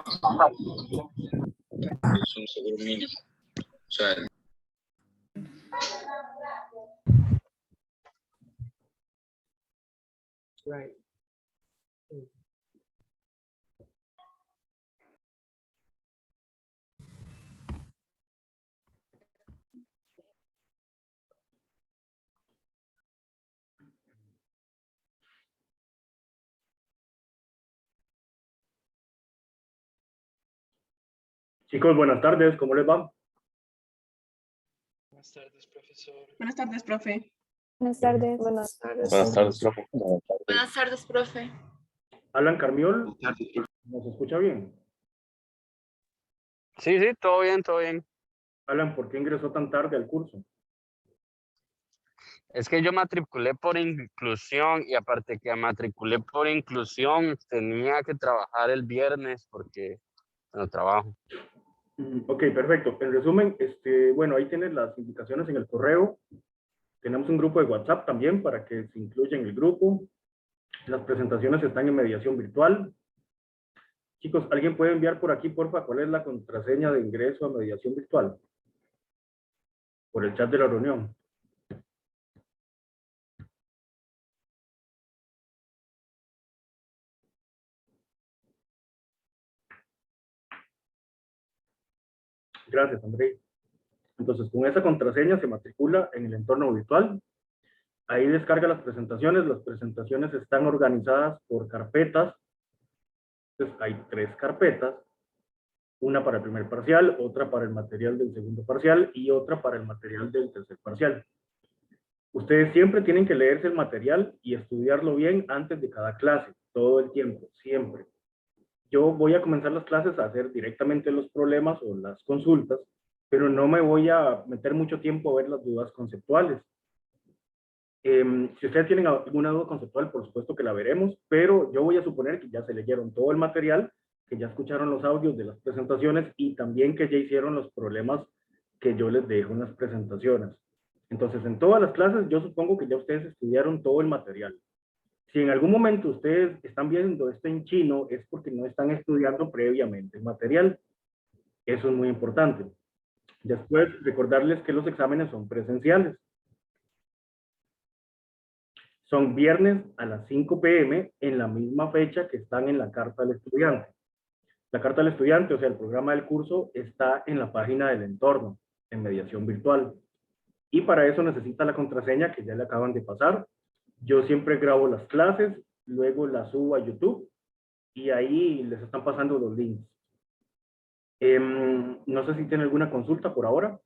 Es un seguro mínimo. O sea, Right. Chicos, buenas tardes, ¿cómo les va? Buenas tardes, profesor. Buenas tardes, profe. Buenas tardes. Buenas tardes. buenas tardes, profe. Buenas tardes, profe. Alan Carmiol, ¿nos escucha bien? Sí, sí, todo bien, todo bien. Alan, ¿por qué ingresó tan tarde al curso? Es que yo matriculé por inclusión y aparte que matriculé por inclusión, tenía que trabajar el viernes porque no trabajo. Ok, perfecto. En resumen, bueno, ahí tienes las indicaciones en el correo. Tenemos un grupo de WhatsApp también para que se incluya en el grupo. Las presentaciones están en mediación virtual. Chicos, ¿alguien puede enviar por aquí, porfa, cuál es la contraseña de ingreso a mediación virtual? Por el chat de la reunión. Gracias, André. Entonces, con esa contraseña se matricula en el entorno virtual. Ahí descarga las presentaciones. Las presentaciones están organizadas por carpetas. Entonces, hay 3 carpetas. Una para el primer parcial, otra para el material del segundo parcial y otra para el material del tercer parcial. Ustedes siempre tienen que leerse el material y estudiarlo bien antes de cada clase, todo el tiempo, siempre. Yo voy a comenzar las clases a hacer directamente los problemas o las consultas, pero no me voy a meter mucho tiempo a ver las dudas conceptuales. Si ustedes tienen alguna duda conceptual, por supuesto que la veremos, pero yo voy a suponer que ya se leyeron todo el material, que ya escucharon los audios de las presentaciones y también que ya hicieron los problemas que yo les dejo en las presentaciones. Entonces, en todas las clases, yo supongo que ya ustedes estudiaron todo el material. Si en algún momento ustedes están viendo esto en chino, es porque no están estudiando previamente el material. Eso es muy importante. Después, recordarles que los exámenes son presenciales. Son viernes a las 5 p.m. en la misma fecha que están en la carta del estudiante. La carta del estudiante, o sea, el programa del curso, está en la página del entorno, en mediación virtual. Y para eso necesita la contraseña que ya le acaban de pasar. Yo siempre grabo las clases, luego las subo a YouTube y ahí les están pasando los links. No sé si tienen alguna consulta por ahora.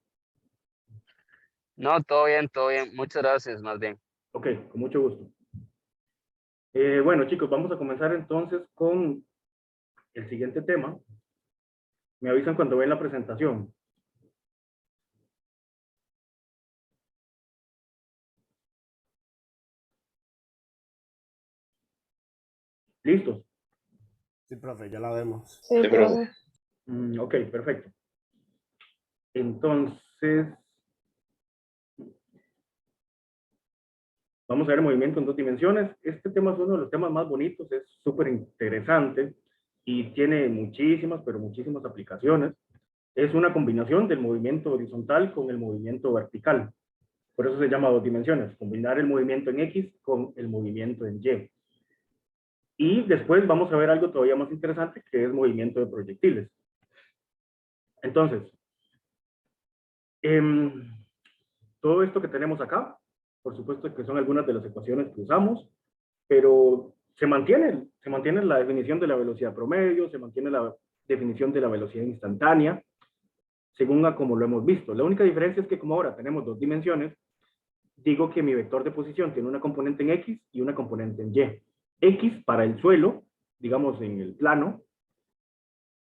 No, todo bien, todo bien. Muchas gracias, más bien. Ok, con mucho gusto. Bueno, chicos, vamos a comenzar entonces con el siguiente tema. Me avisan cuando ven la presentación. ¿Listos? Sí, profe, ya la vemos. Sí, Sí, profe. profe. Ok, perfecto. Entonces, vamos a ver movimiento en 2 dimensiones. Este tema es uno de los temas más bonitos, es súper interesante y tiene muchísimas, pero muchísimas aplicaciones. Es una combinación del movimiento horizontal con el movimiento vertical. Por eso se llama 2 dimensiones, combinar el movimiento en X con el movimiento en Y. Y después vamos a ver algo todavía más interesante, que es movimiento de proyectiles. Entonces, todo esto que tenemos acá, por supuesto que son algunas de las ecuaciones que usamos, pero se mantiene la definición de la velocidad promedio, se mantiene la definición de la velocidad instantánea, según a como lo hemos visto. La única diferencia es que como ahora tenemos 2 dimensiones, digo que mi vector de posición tiene una componente en X y una componente en Y. X para el suelo, digamos en el plano,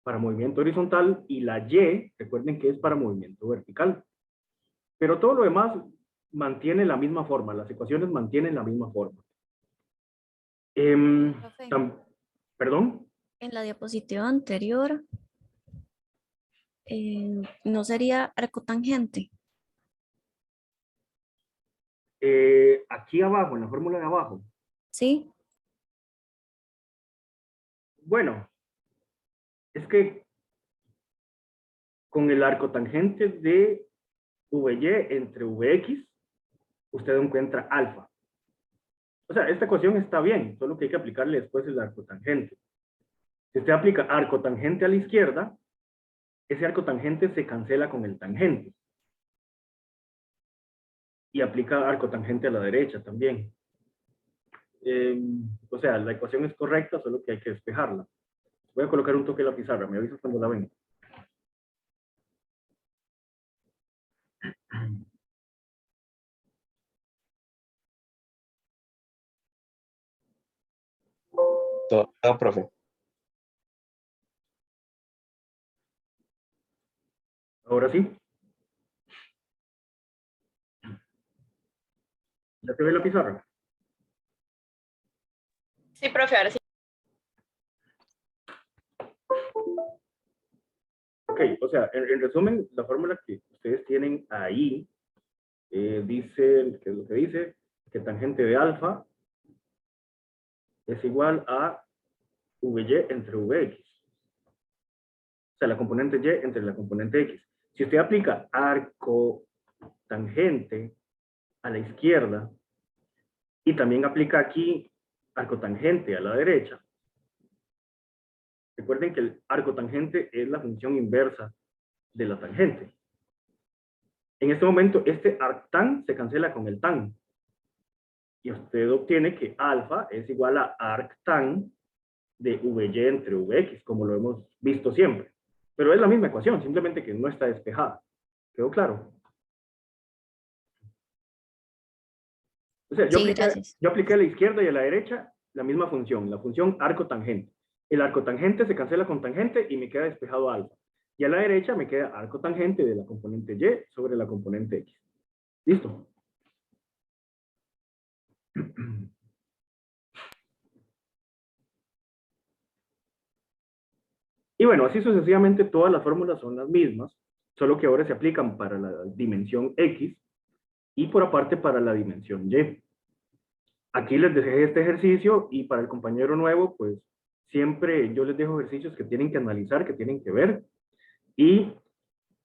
para movimiento horizontal, y la Y, recuerden que es para movimiento vertical. Pero todo lo demás mantiene la misma forma, las ecuaciones mantienen la misma forma. Profe, ¿Perdón? en la diapositiva anterior, ¿no sería arcotangente? Aquí abajo, en la fórmula de abajo. Sí. Bueno, Es que con el arco tangente de VY entre VX, usted encuentra alfa. O sea, esta ecuación está bien, solo que hay que aplicarle después el arco tangente. Si usted aplica arco tangente a la izquierda, ese arco tangente se cancela con el tangente. Y aplica arco tangente a la derecha también. O sea, la ecuación es correcta, solo que hay que despejarla. Voy a colocar un toque en la pizarra, me avisas cuando la ven. Todo, profe. Ahora sí. ¿Ya se ve la pizarra? Sí, profe, ahora sí. Ok, o sea, en resumen, la fórmula que ustedes tienen ahí dice, ¿qué es lo que dice? Que tangente de alfa es igual a VY entre VX. O sea, la componente Y entre la componente X. Si usted aplica arco tangente a la izquierda y también aplica aquí arco tangente a la derecha, recuerden que el arco tangente es la función inversa de la tangente. En este momento, este arctan se cancela con el tan. Y usted obtiene que alfa es igual a arctan de VY entre VX, como lo hemos visto siempre. Pero es la misma ecuación, simplemente que no está despejada. ¿Quedó claro? O sea, Sí, gracias. yo apliqué a la izquierda y a la derecha la misma función, la función arco tangente. El arco tangente se cancela con tangente y me queda despejado alfa. Y a la derecha me queda arco tangente de la componente Y sobre la componente X. ¿Listo? Y bueno, así sucesivamente todas las fórmulas son las mismas, solo que ahora se aplican para la dimensión X y por aparte para la dimensión Y. Aquí les dejé este ejercicio y para el compañero nuevo, pues siempre yo les dejo ejercicios que tienen que analizar, que tienen que ver y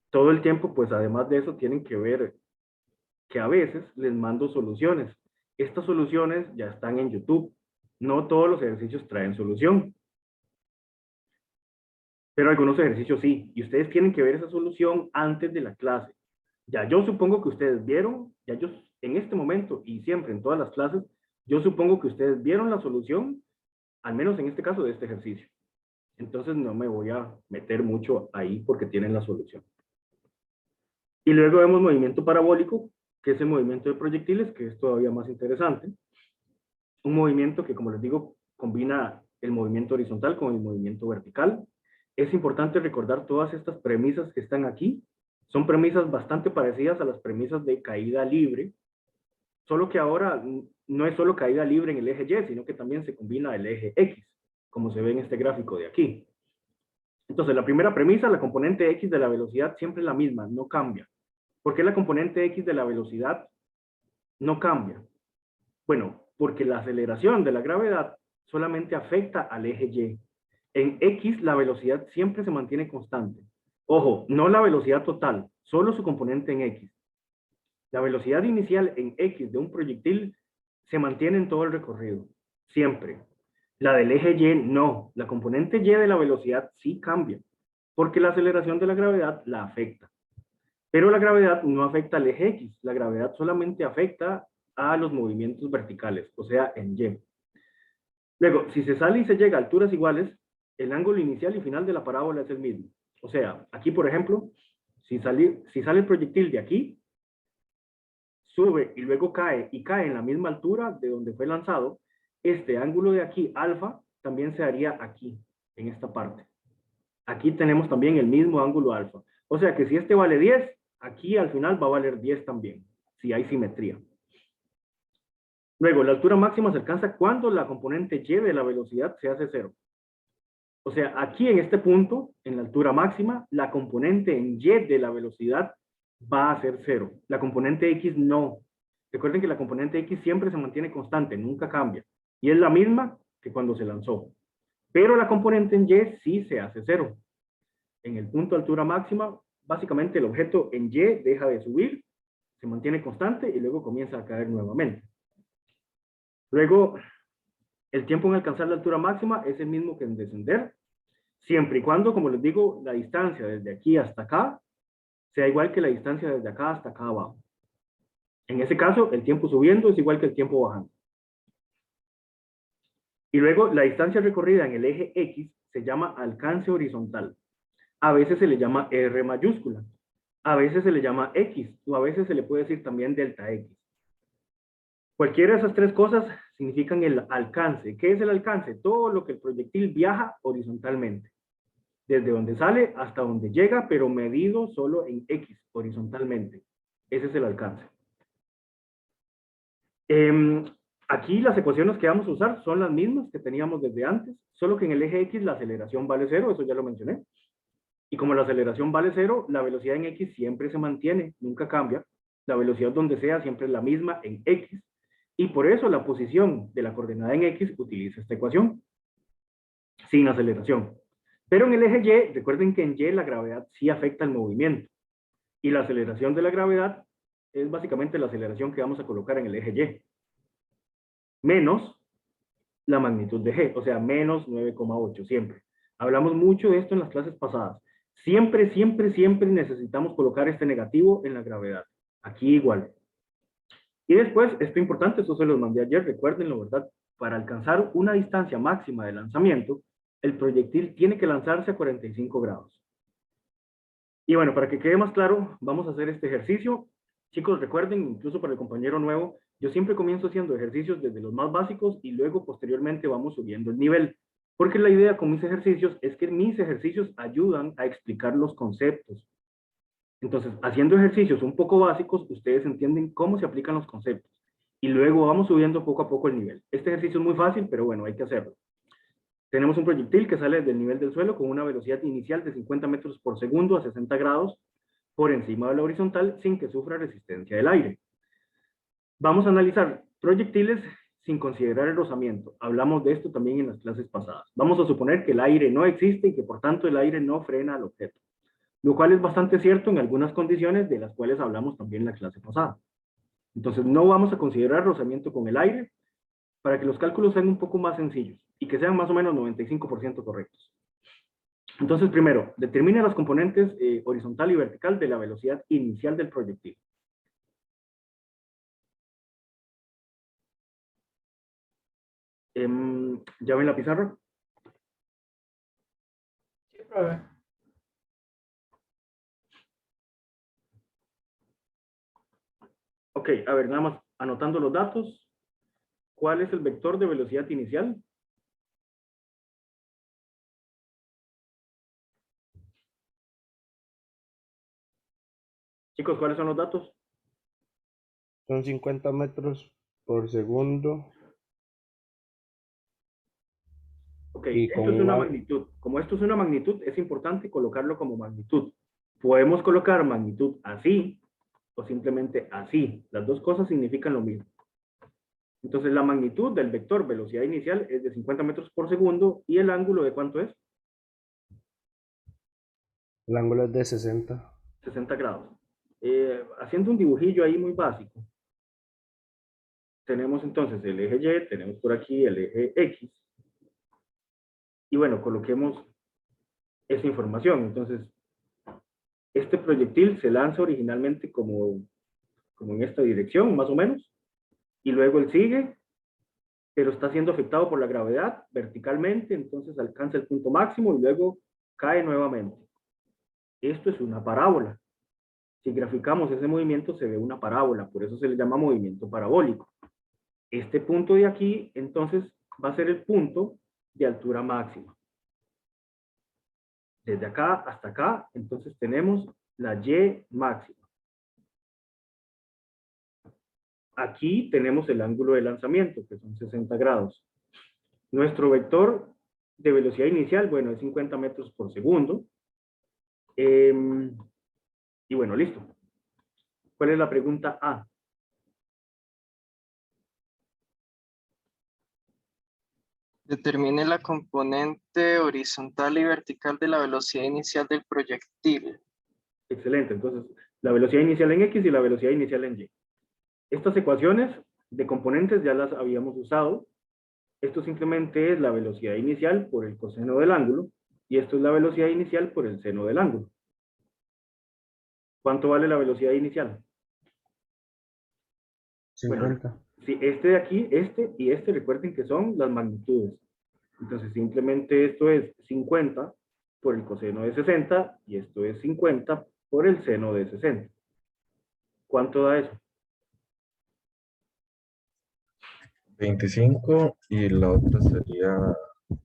todo el tiempo, pues además de eso, tienen que ver que a veces les mando soluciones. Estas soluciones ya están en YouTube. No todos los ejercicios traen solución, pero algunos ejercicios sí. Y ustedes tienen que ver esa solución antes de la clase. Ya yo supongo que ustedes vieron, ya yo en este momento y siempre en todas las clases, yo supongo que ustedes vieron la solución, al menos en este caso de este ejercicio. Entonces no me voy a meter mucho ahí porque tienen la solución. Y luego vemos movimiento parabólico, que es el movimiento de proyectiles, que es todavía más interesante. Un movimiento que, como les digo, combina el movimiento horizontal con el movimiento vertical. Es importante recordar todas estas premisas que están aquí. Son premisas bastante parecidas a las premisas de caída libre, solo que ahora no es solo caída libre en el eje Y, sino que también se combina el eje X, como se ve en este gráfico de aquí. Entonces, la primera premisa, la componente X de la velocidad siempre es la misma, no cambia. ¿Por qué la componente X de la velocidad no cambia? Bueno, porque la aceleración de la gravedad solamente afecta al eje Y. En X, la velocidad siempre se mantiene constante. Ojo, no la velocidad total, solo su componente en X. La velocidad inicial en X de un proyectil se mantiene en todo el recorrido, siempre. La del eje Y no, la componente Y de la velocidad sí cambia, porque la aceleración de la gravedad la afecta. Pero la gravedad no afecta al eje X, la gravedad solamente afecta a los movimientos verticales, o sea, en Y. Luego, si se sale y se llega a alturas iguales, el ángulo inicial y final de la parábola es el mismo. O sea, aquí, por ejemplo, si sale el proyectil de aquí, sube y luego cae, y cae en la misma altura de donde fue lanzado, este ángulo de aquí, alfa, también se haría aquí, en esta parte. Aquí tenemos también el mismo ángulo alfa. O sea que si este vale 10, aquí al final va a valer 10 también, si hay simetría. Luego, la altura máxima se alcanza cuando la componente Y de la velocidad se hace 0. O sea, aquí en este punto, en la altura máxima, la componente en Y de la velocidad va a ser 0. La componente X no. Recuerden que la componente X siempre se mantiene constante, nunca cambia. Y es la misma que cuando se lanzó. Pero la componente en Y sí se hace 0. En el punto de altura máxima, básicamente el objeto en Y deja de subir, se mantiene constante y luego comienza a caer nuevamente. Luego, el tiempo en alcanzar la altura máxima es el mismo que en descender, siempre y cuando, como les digo, la distancia desde aquí hasta acá sea igual que la distancia desde acá hasta acá abajo. En ese caso, el tiempo subiendo es igual que el tiempo bajando. Y luego, la distancia recorrida en el eje X se llama alcance horizontal. A veces se le llama R mayúscula. A veces se le llama X, o a veces se le puede decir también delta X. Cualquiera de esas tres cosas significan el alcance. ¿Qué es el alcance? Todo lo que el proyectil viaja horizontalmente. Desde donde sale hasta donde llega, pero medido solo en X, horizontalmente. Ese es el alcance. Aquí las ecuaciones que vamos a usar son las mismas que teníamos desde antes, solo que en el eje X la aceleración vale 0, eso ya lo mencioné. Y como la aceleración vale 0, la velocidad en X siempre se mantiene, nunca cambia. La velocidad donde sea siempre es la misma en X. Y por eso la posición de la coordenada en X utiliza esta ecuación, sin aceleración. Pero en el eje Y, recuerden que en Y la gravedad sí afecta el movimiento. Y la aceleración de la gravedad es básicamente la aceleración que vamos a colocar en el eje Y. Menos la magnitud de G, o sea, menos 9,8 siempre. Hablamos mucho de esto en las clases pasadas. Siempre, siempre, siempre necesitamos colocar este negativo en la gravedad. Aquí igual. Y después, esto importante, esto se los mandé ayer, recuérdenlo, ¿verdad? Para alcanzar una distancia máxima de lanzamiento, el proyectil tiene que lanzarse a 45 grados. Y bueno, para que quede más claro, vamos a hacer este ejercicio. Chicos, recuerden, incluso para el compañero nuevo, yo siempre comienzo haciendo ejercicios desde los más básicos y luego posteriormente vamos subiendo el nivel. Porque la idea con mis ejercicios es que mis ejercicios ayudan a explicar los conceptos. Entonces, haciendo ejercicios un poco básicos, ustedes entienden cómo se aplican los conceptos. Y luego vamos subiendo poco a poco el nivel. Este ejercicio es muy fácil, pero bueno, hay que hacerlo. Tenemos un proyectil que sale del nivel del suelo con una velocidad inicial de 50 metros por segundo a 60 grados por encima de la horizontal sin que sufra resistencia del aire. Vamos a analizar proyectiles sin considerar el rozamiento. Hablamos de esto también en las clases pasadas. Vamos a suponer que el aire no existe y que por tanto el aire no frena al objeto. Lo cual es bastante cierto en algunas condiciones de las cuales hablamos también en la clase pasada. Entonces no vamos a considerar rozamiento con el aire para que los cálculos sean un poco más sencillos y que sean más o menos 95% correctos. Entonces, primero, determina las componentes horizontal y vertical de la velocidad inicial del proyectil. ¿Ya ven la pizarra? Sí, profe. Ok, a ver, nada más anotando los datos. ¿Cuál es el vector de velocidad inicial? Chicos, ¿cuáles son los datos? Son 50 metros por segundo. Ok, Y esto con es una una... magnitud. Como esto es una magnitud, es importante colocarlo como magnitud. Podemos colocar magnitud así o simplemente así. Las dos cosas significan lo mismo. Entonces, la magnitud del vector velocidad inicial es de 50 metros por segundo y el ángulo de ¿cuánto es? El ángulo es de 60. 60 grados. Haciendo un dibujillo ahí muy básico. Tenemos entonces el eje Y, tenemos por aquí el eje X. Y bueno, coloquemos esa información. Entonces, este proyectil se lanza originalmente como en esta dirección, más o menos. Y luego él sigue, pero está siendo afectado por la gravedad verticalmente, entonces alcanza el punto máximo y luego cae nuevamente. Esto es una parábola. Si graficamos ese movimiento se ve una parábola, por eso se le llama movimiento parabólico. Este punto de aquí, entonces, va a ser el punto de altura máxima. Desde acá hasta acá, entonces tenemos la Y máxima. Aquí tenemos el ángulo de lanzamiento, que son 60 grados. Nuestro vector de velocidad inicial, bueno, es 50 metros por segundo. Y bueno, listo. ¿Cuál es la pregunta A? Determine la componente horizontal y vertical de la velocidad inicial del proyectil. Excelente. Entonces, la velocidad inicial en X y la velocidad inicial en Y. Estas ecuaciones de componentes ya las habíamos usado. Esto simplemente es la velocidad inicial por el coseno del ángulo y esto es la velocidad inicial por el seno del ángulo. ¿Cuánto vale la velocidad inicial? Bueno, 50. si este de aquí, este y este, recuerden que son las magnitudes. Entonces simplemente esto es 50 por el coseno de 60 y esto es 50 por el seno de 60. ¿Cuánto da eso? 25 y la otra sería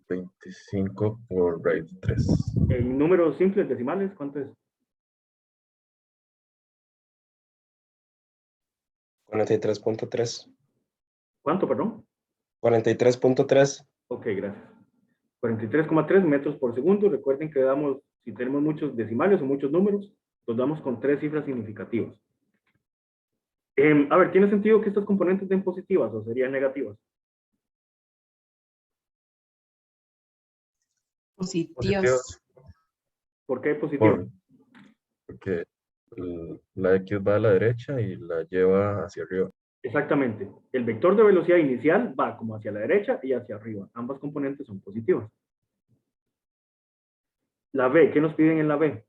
25 por raíz de 3. En números simples decimales, ¿cuánto es? 43.3. ¿Cuánto, perdón? 43.3. Ok, gracias. 43,3 metros por segundo. Recuerden que damos, si tenemos muchos decimales o muchos números, los damos con 3 cifras significativas. A ver, ¿tiene sentido que estas componentes den positivas o serían negativas? Positivos. ¿Por qué positivas? Porque la X va a la derecha y la lleva hacia arriba. Exactamente. El vector de velocidad inicial va como hacia la derecha y hacia arriba. Ambas componentes son positivas. La B, ¿qué nos piden en la B?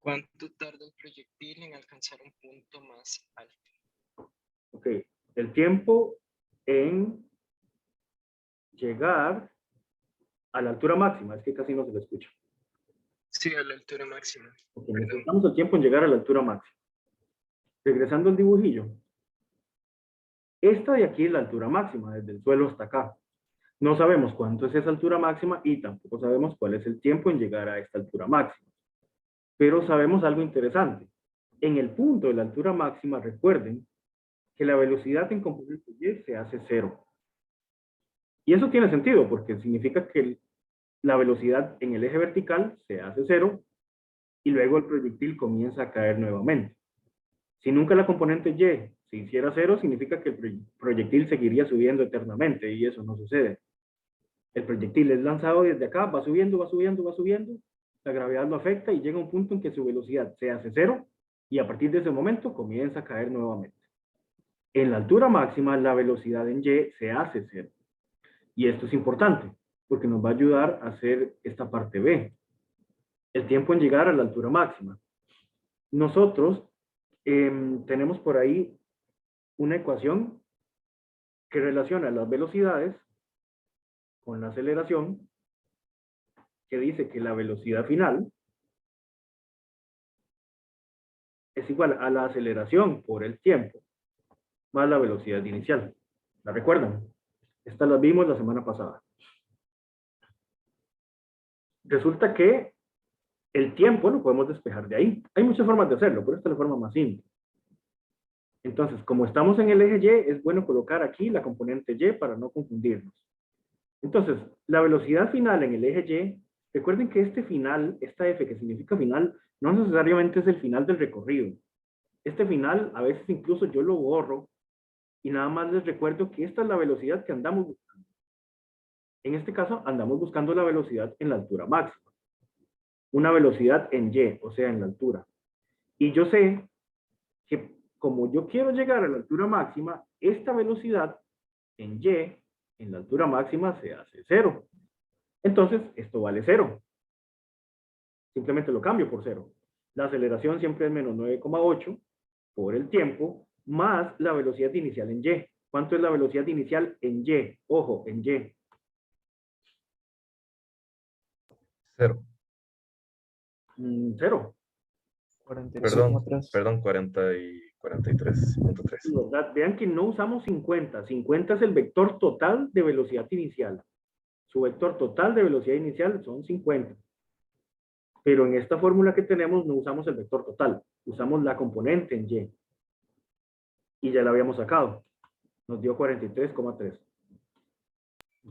¿Cuánto tarda el proyectil en alcanzar un punto más alto? Ok, el tiempo en llegar a la altura máxima. Es que casi no se lo escucha. Sí, a la altura máxima. Ok, necesitamos el tiempo en llegar a la altura máxima. Regresando al dibujillo. Esta de aquí es la altura máxima, desde el suelo hasta acá. No sabemos cuánto es esa altura máxima y tampoco sabemos cuál es el tiempo en llegar a esta altura máxima. Pero sabemos algo interesante. En el punto de la altura máxima, recuerden que la velocidad en componente Y se hace cero. Y eso tiene sentido porque significa que la velocidad en el eje vertical se hace cero y luego el proyectil comienza a caer nuevamente. Si nunca la componente Y se hiciera cero, significa que el proyectil seguiría subiendo eternamente y eso no sucede. El proyectil es lanzado desde acá, va subiendo, va subiendo, va subiendo, la gravedad lo afecta y llega a un punto en que su velocidad se hace cero y a partir de ese momento comienza a caer nuevamente. En la altura máxima, la velocidad en Y se hace cero. Y esto es importante, porque nos va a ayudar a hacer esta parte B. El tiempo en llegar a la altura máxima. Nosotros tenemos por ahí una ecuación que relaciona las velocidades con la aceleración, que dice que la velocidad final es igual a la aceleración por el tiempo más la velocidad inicial. ¿La recuerdan? Esta la vimos la semana pasada. Resulta que el tiempo lo podemos despejar de ahí. Hay muchas formas de hacerlo, pero esta es la forma más simple. Entonces, como estamos en el eje Y, es bueno colocar aquí la componente Y para no confundirnos. Entonces, la velocidad final en el eje Y, recuerden que este final, esta F que significa final, no necesariamente es el final del recorrido. Este final, a veces incluso yo lo borro y nada más les recuerdo que esta es la velocidad que andamos buscando. En este caso, andamos buscando la velocidad en la altura máxima. Una velocidad en Y, o sea, en la altura. Y yo sé que como yo quiero llegar a la altura máxima, esta velocidad en Y, en la altura máxima, se hace cero. Entonces, esto vale cero. Simplemente lo cambio por cero. La aceleración siempre es menos 9,8 por el tiempo, más la velocidad inicial en Y. ¿Cuánto es la velocidad inicial en Y? Ojo, en Y. 0. Cero. Perdón, 40 y 43.3. Sí, ¿verdad? Vean que no usamos 50. 50 es el vector total de velocidad inicial. Su vector total de velocidad inicial son 50. Pero en esta fórmula que tenemos no usamos el vector total. Usamos la componente en Y. Y ya la habíamos sacado. Nos dio 43,3.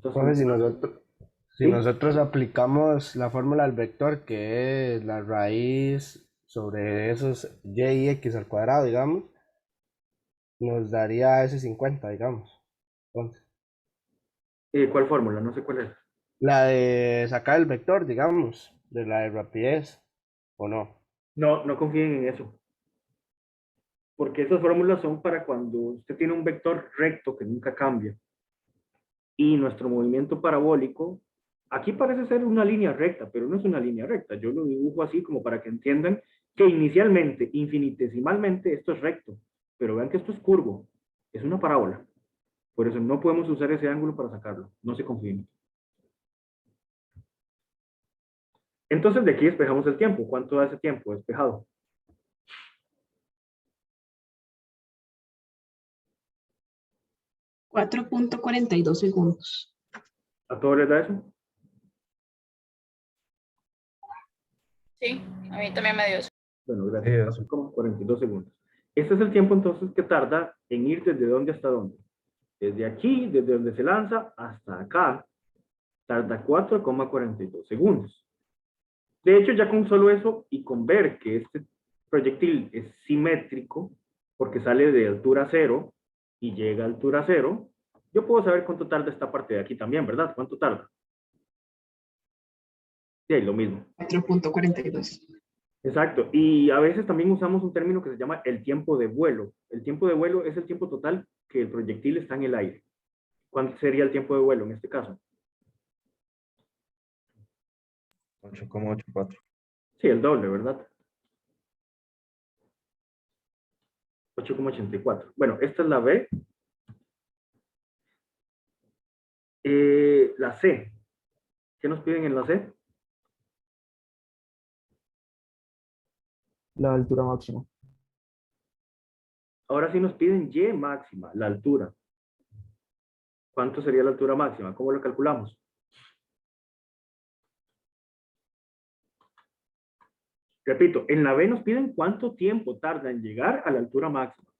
Profe, si ¿Sí? nosotros aplicamos la fórmula del vector, que es la raíz sobre esos y y x al cuadrado, digamos, nos daría ese 50, digamos. Entonces, ¿Cuál fórmula? No sé cuál es. La de sacar el vector, digamos, de la de rapidez, ¿o no? No, no confíen en eso. Porque esas fórmulas son para cuando usted tiene un vector recto que nunca cambia. Y nuestro movimiento parabólico, aquí parece ser una línea recta, pero no es una línea recta. Yo lo dibujo así como para que entiendan que inicialmente, infinitesimalmente, esto es recto. Pero vean que esto es curvo. Es una parábola. Por eso no podemos usar ese ángulo para sacarlo. No se confíen. Entonces de aquí despejamos el tiempo. ¿Cuánto da ese tiempo despejado? $4.42. ¿A todos les da eso? Sí, a mí también me dio eso. Bueno, Sí, gracias. eso. Como 42 segundos. Este es el tiempo entonces que tarda en ir desde dónde hasta dónde. Desde aquí, desde donde se lanza hasta acá, tarda 4,42 segundos. De hecho, ya con solo eso y con ver que este proyectil es simétrico, porque sale de altura cero y llega a altura cero, yo puedo saber cuánto tarda esta parte de aquí también, ¿verdad? ¿Cuánto tarda? Sí, lo mismo. 4.42. Exacto. Y a veces también usamos un término que se llama el tiempo de vuelo. El tiempo de vuelo es el tiempo total que el proyectil está en el aire. ¿Cuánto sería el tiempo de vuelo en este caso? 8,84. Sí, el doble, ¿verdad? 8,84. Bueno, esta es la B. La C. ¿Qué nos piden en la C? La altura máxima. Ahora sí nos piden Y máxima, la altura. ¿Cuánto sería la altura máxima? ¿Cómo lo calculamos? Repito, en la B nos piden cuánto tiempo tarda en llegar a la altura máxima.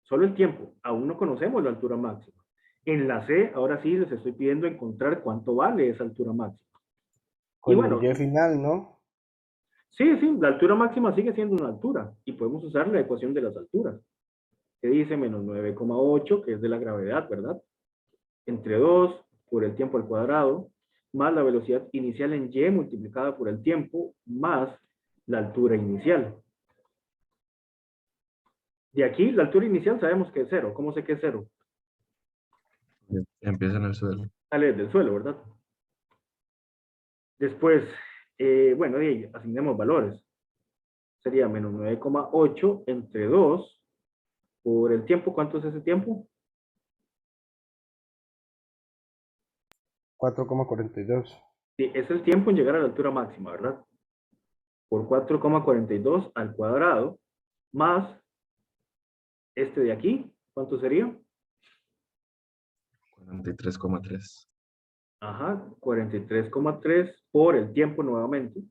Solo el tiempo. Aún no conocemos la altura máxima. En la C, ahora sí les estoy pidiendo encontrar cuánto vale esa altura máxima. Con bueno, el Y final, ¿no? Sí, la altura máxima sigue siendo una altura. Y podemos usar la ecuación de las alturas. Que dice menos 9,8, que es de la gravedad, ¿verdad? Entre 2 por el tiempo al cuadrado, más la velocidad inicial en y multiplicada por el tiempo, más la altura inicial. De aquí, la altura inicial sabemos que es 0. ¿Cómo sé que es 0? Empieza en el suelo. Sale del suelo, ¿verdad? Después, bueno, de ahí asignemos valores. Sería menos 9,8 entre 2 por el tiempo. ¿Cuánto es ese tiempo? 4,42. Sí, es el tiempo en llegar a la altura máxima, ¿verdad? Por 4,42 al cuadrado, más este de aquí, ¿cuánto sería? 43,3. Ajá, 43,3 por el tiempo nuevamente,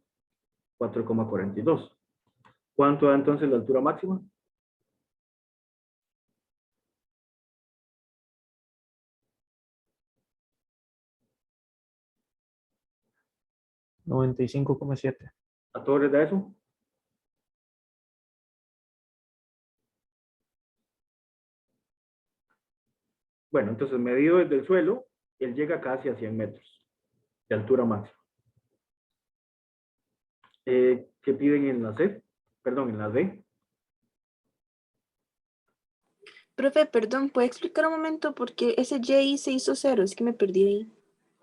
4,42. ¿Cuánto da entonces la altura máxima? $95,7. ¿A todos les da eso? Bueno, entonces medido desde el suelo, él llega casi a 100 metros de altura máxima. ¿Qué piden en la C? Perdón, en la D. Profe, perdón, ¿puede explicar un momento por qué ese Y se hizo 0? Es que me perdí ahí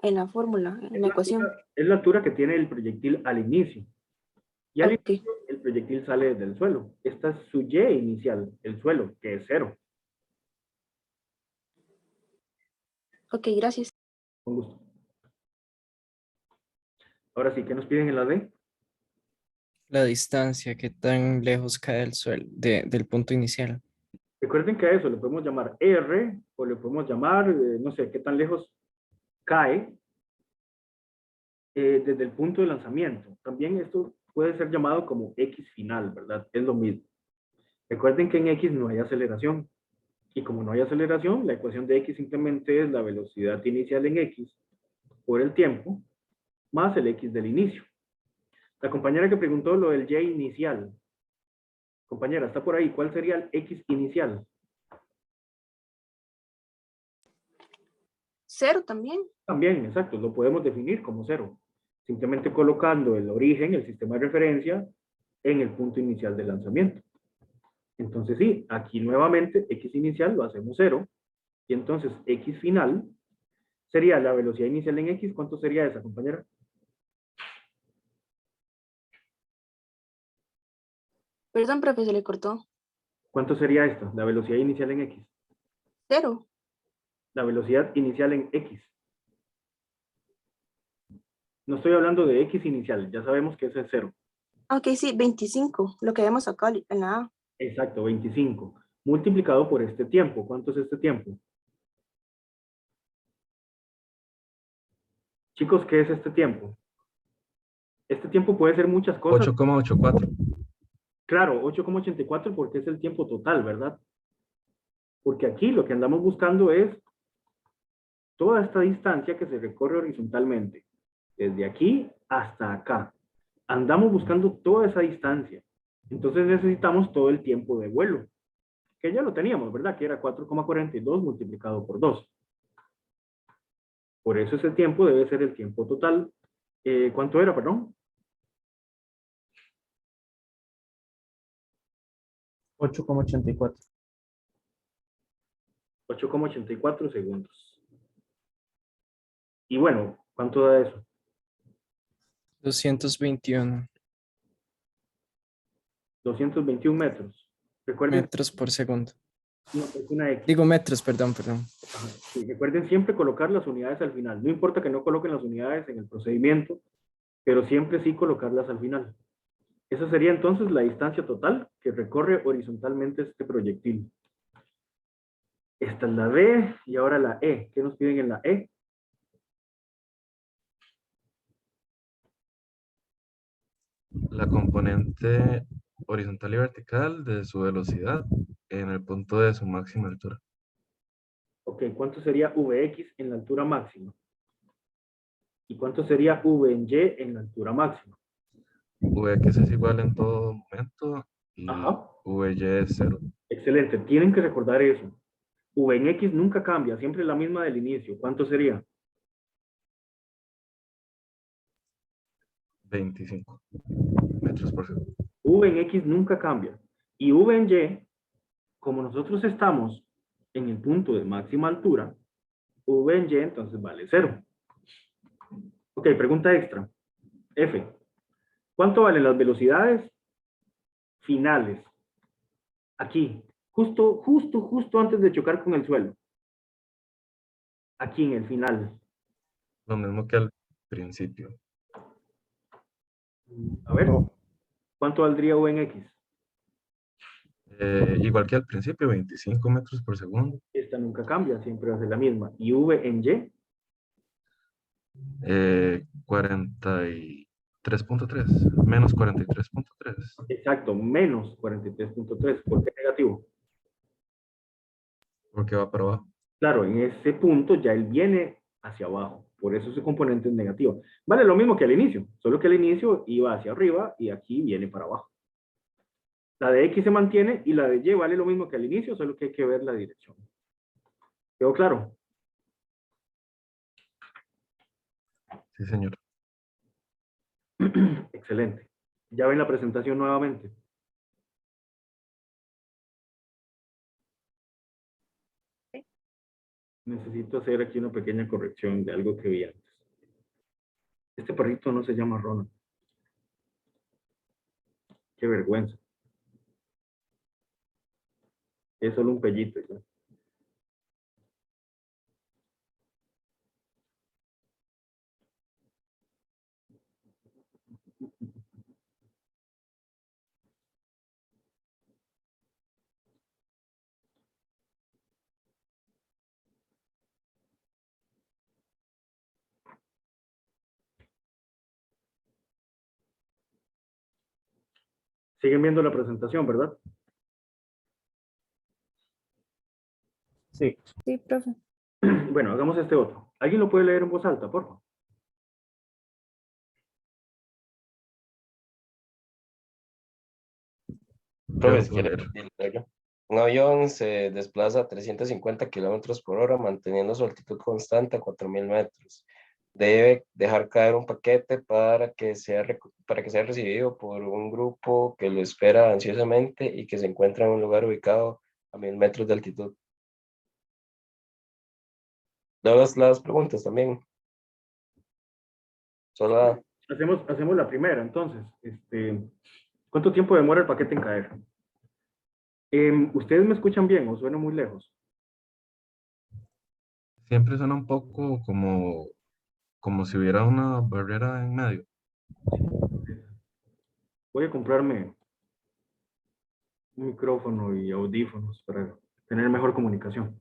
en la fórmula, en la ecuación. Es la altura que tiene el proyectil al inicio. Y al Ok, inicio, el proyectil sale desde el suelo. Esta es su Y inicial, el suelo, que es 0. ok, gracias. Con gusto. Ahora sí, ¿qué nos piden en la D? La distancia, qué tan lejos cae del suelo, del punto inicial. Recuerden que a eso le podemos llamar R o le podemos llamar, no sé, qué tan lejos cae desde el punto de lanzamiento. También esto puede ser llamado como X final, ¿verdad? Es lo mismo. Recuerden que en X no hay aceleración. Y como no hay aceleración, la ecuación de X simplemente es la velocidad inicial en X por el tiempo más el X del inicio. La compañera que preguntó lo del Y inicial. Compañera, está por ahí. ¿Cuál sería el X inicial? 0 también. También, exacto, lo podemos definir como 0. Simplemente colocando el origen, el sistema de referencia, en el punto inicial del lanzamiento. Entonces sí, aquí nuevamente X inicial lo hacemos 0. Y entonces X final sería la velocidad inicial en X. ¿Cuánto sería esa, compañera? Perdón, profe, se le cortó. ¿Cuánto sería esta? La velocidad inicial en X. 0. La velocidad inicial en X. No estoy hablando de X inicial, ya sabemos que ese es 0. Ok, sí, 25, lo que habíamos sacado en la A. Exacto, 25. Multiplicado por este tiempo. ¿Cuánto es este tiempo? Chicos, ¿qué es este tiempo? Este tiempo puede ser muchas cosas. 8,84. Claro, 8,84 porque es el tiempo total, ¿verdad? Porque aquí lo que andamos buscando es toda esta distancia que se recorre horizontalmente. Desde aquí hasta acá. Andamos buscando toda esa distancia. Entonces necesitamos todo el tiempo de vuelo. Que ya lo teníamos, ¿verdad? Que era 4,42 multiplicado por 2. Por eso ese tiempo debe ser el tiempo total. ¿Cuánto era, perdón? 8,84. 8,84 segundos. Y bueno, ¿cuánto da eso? 221 221 metros. Recuerden, metros por segundo. no, es una X. Digo metros, perdón. Ajá, sí, recuerden siempre colocar las unidades al final. No importa que no coloquen las unidades en el procedimiento, pero siempre sí colocarlas al final. Esa sería entonces la distancia total que recorre horizontalmente este proyectil. Esta es la D y ahora la E. ¿Qué nos piden en la E? La componente horizontal y vertical de su velocidad en el punto de su máxima altura. Ok, ¿cuánto sería Vx en la altura máxima? ¿Y cuánto sería V en Y en la altura máxima? Vx es igual en todo momento y Ajá. Vy es 0. Excelente, tienen que recordar eso. V en X nunca cambia, siempre es la misma del inicio. ¿Cuánto sería? 25 metros por segundo. V en X nunca cambia. Y V en Y, como nosotros estamos en el punto de máxima altura, V en Y entonces vale 0. Ok, pregunta extra. F. ¿Cuánto valen las velocidades finales? Aquí, justo antes de chocar con el suelo. Aquí en el final. Lo mismo que al principio. A ver, ¿cuánto valdría V en X? Igual que al principio, 25 metros por segundo. Esta nunca cambia, siempre va a ser la misma. ¿Y V en Y? 43.3, menos 43.3. Exacto, menos 43.3. ¿Por qué negativo? Porque va para abajo. Claro, en ese punto ya él viene hacia abajo. Por eso su componente es negativo. Vale lo mismo que al inicio, solo que al inicio iba hacia arriba y aquí viene para abajo. La de X se mantiene y la de Y vale lo mismo que al inicio, solo que hay que ver la dirección. ¿Quedó claro? Sí, señor. Excelente. Ya ven la presentación nuevamente. Necesito hacer aquí una pequeña corrección de algo que vi antes. Este perrito no se llama Ronald. Qué vergüenza. Es solo un pellito. ¿Ya? Siguen viendo la presentación, ¿verdad? Sí. Sí, profe. Bueno, hagamos este otro. ¿Alguien lo puede leer en voz alta, por favor? Yo Profe, lo si puedo quiere, leer. leerlo. Un avión se desplaza a 350 kilómetros por hora manteniendo su altitud constante a 4.000 metros. Debe dejar caer un paquete para que sea recibido por un grupo que lo espera ansiosamente y que se encuentra en un lugar ubicado a 1.000 metros de altitud. Leo las preguntas también. Solo Hacemos la primera, entonces. ¿Cuánto tiempo demora el paquete en caer? ¿Ustedes me escuchan bien o suena muy lejos? Siempre suena un poco como si hubiera una barrera en medio. Voy a comprarme un micrófono y audífonos para tener mejor comunicación.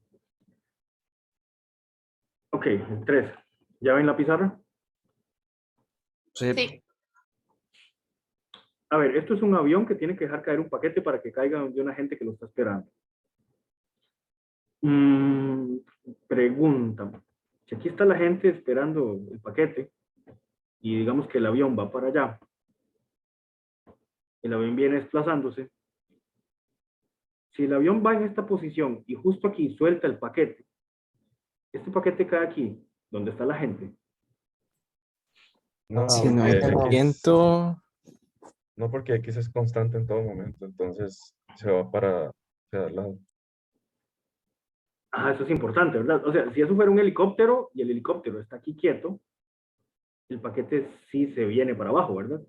Ok, el 3. ¿Ya ven la pizarra? Sí. A ver, esto es un avión que tiene que dejar caer un paquete para que caiga de una gente que lo está esperando. Pregunta. Si aquí está la gente esperando el paquete y digamos que el avión va para allá, el avión viene desplazándose. Si el avión va en esta posición y justo aquí suelta el paquete, este paquete cae aquí, donde está la gente. No, Si no hay porque X, viento, no porque X es constante en todo momento, entonces se va hacia el lado. Ah, eso es importante, ¿verdad? O sea, si eso fuera un helicóptero y el helicóptero está aquí quieto, el paquete sí se viene para abajo, ¿verdad?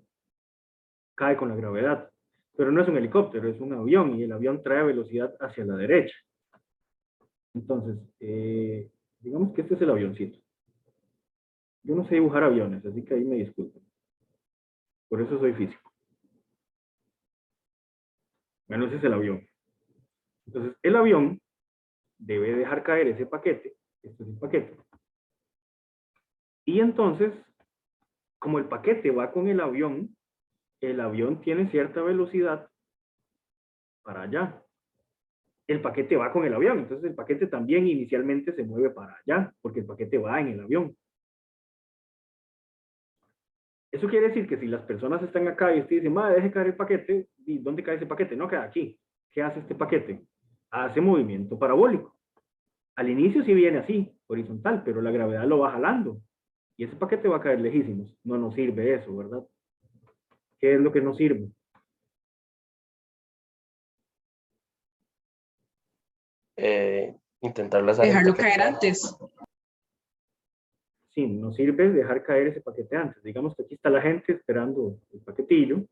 Cae con la gravedad. Pero no es un helicóptero, es un avión y el avión trae velocidad hacia la derecha. Entonces, digamos que este es el avioncito. Yo no sé dibujar aviones, así que ahí me disculpen. Por eso soy físico. Bueno, ese es el avión. Entonces, el avión debe dejar caer ese paquete. Este es el paquete. Y entonces, como el paquete va con el avión tiene cierta velocidad para allá. El paquete va con el avión, entonces el paquete también inicialmente se mueve para allá, porque el paquete va en el avión. Eso quiere decir que si las personas están acá y usted dice, madre, deje caer el paquete, ¿y dónde cae ese paquete? No, queda aquí. ¿Qué hace este paquete? Hace movimiento parabólico. Al inicio sí viene así, horizontal, pero la gravedad lo va jalando. Y ese paquete va a caer lejísimos. No nos sirve eso, ¿verdad? ¿Qué es lo que nos sirve? intentar lanzar el Dejarlo paquete caer antes. Sí, nos sirve dejar caer ese paquete antes. Digamos que aquí está la gente esperando el paquetillo.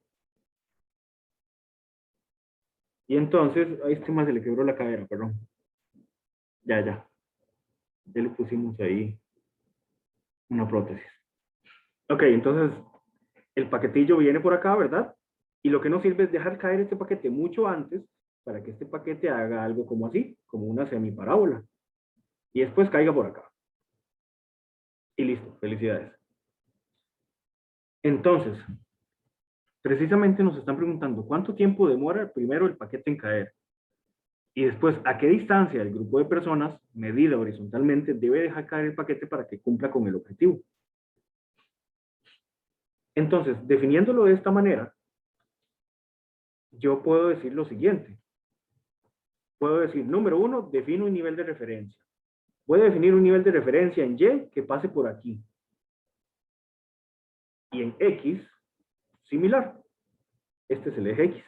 Y entonces, a este más se le quebró la cadera, perdón. Ya. Ya le pusimos ahí una prótesis. Ok, entonces el paquetillo viene por acá, ¿verdad? Y lo que nos sirve es dejar caer este paquete mucho antes para que este paquete haga algo como así, como una semiparábola. Y después caiga por acá. Y listo, felicidades. Entonces, precisamente nos están preguntando cuánto tiempo demora primero el paquete en caer. Y después, ¿a qué distancia el grupo de personas, medida horizontalmente, debe dejar caer el paquete para que cumpla con el objetivo? Entonces, definiéndolo de esta manera, yo puedo decir lo siguiente. Puedo decir, número 1, defino un nivel de referencia. Voy a definir un nivel de referencia en Y que pase por aquí. Y en X, similar. Este es el eje X.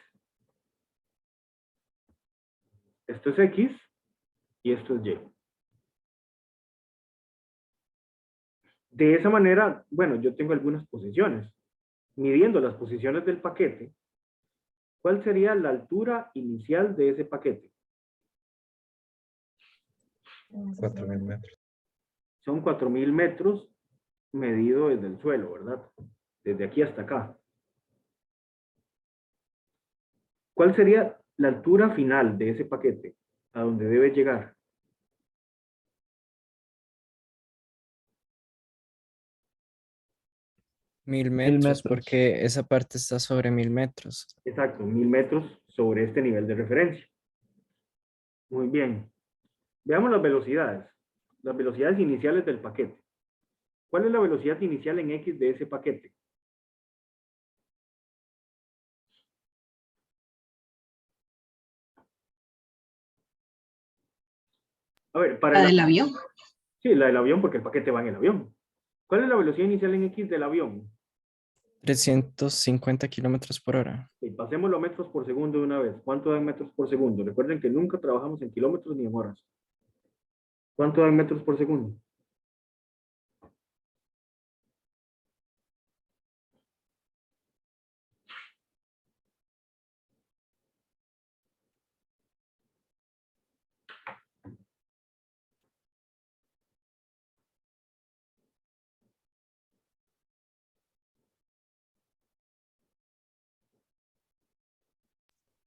Esto es X y esto es Y. De esa manera, bueno, yo tengo algunas posiciones. Midiendo las posiciones del paquete, ¿cuál sería la altura inicial de ese paquete? 4.000 metros. Son 4.000 metros medido desde el suelo, ¿verdad? Desde aquí hasta acá. ¿Cuál sería la altura final de ese paquete? ¿A dónde debe llegar? 1000 1000 metros, metros. porque esa parte está sobre 1000 metros. Exacto, 1.000 metros sobre este nivel de referencia. Muy bien. Veamos las velocidades iniciales del paquete. ¿Cuál es la velocidad inicial en X de ese paquete? A ver, para La el del avión. sí, la del avión, porque el paquete va en el avión. ¿Cuál es la velocidad inicial en X del avión? 350 kilómetros por hora. Sí, pasemos los metros por segundo de una vez. ¿Cuánto dan metros por segundo? Recuerden que nunca trabajamos en kilómetros ni en horas. ¿Cuánto dan metros por segundo?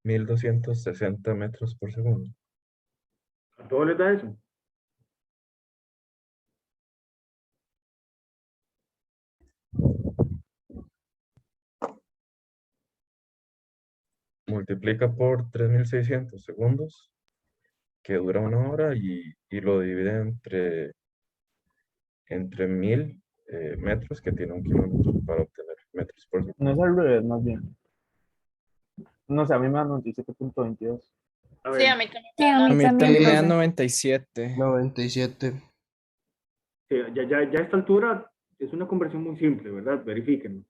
¿1260 metros por segundo? ¿A todos les da eso? Multiplica por 3600 segundos, que dura una hora, y lo divide entre 1000 metros, que tiene 1 kilómetro, para obtener metros por segundo. No es al revés, más bien. No sé, a mí me da 97.22. A Sí, ver, a mí también. Sí, a A mí mí también, también me da profe. 97. 97. sí, ya a esta altura es una conversión muy simple, ¿verdad? Verifíquenlo.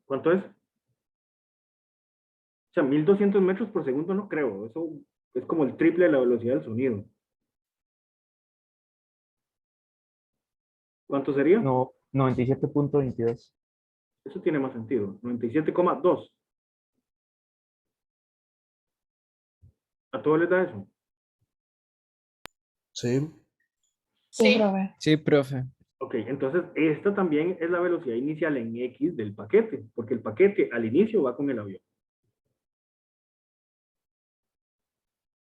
¿Cuánto es? O sea, 1200 metros por segundo no creo. Eso es como el triple de la velocidad del sonido. ¿Cuánto sería? No, 97.22. Eso tiene más sentido. 97,2. ¿A todos les da eso? Sí. Sí, Sí. profe. Sí, profe. Ok, entonces esta también es la velocidad inicial en X del paquete, porque el paquete al inicio va con el avión.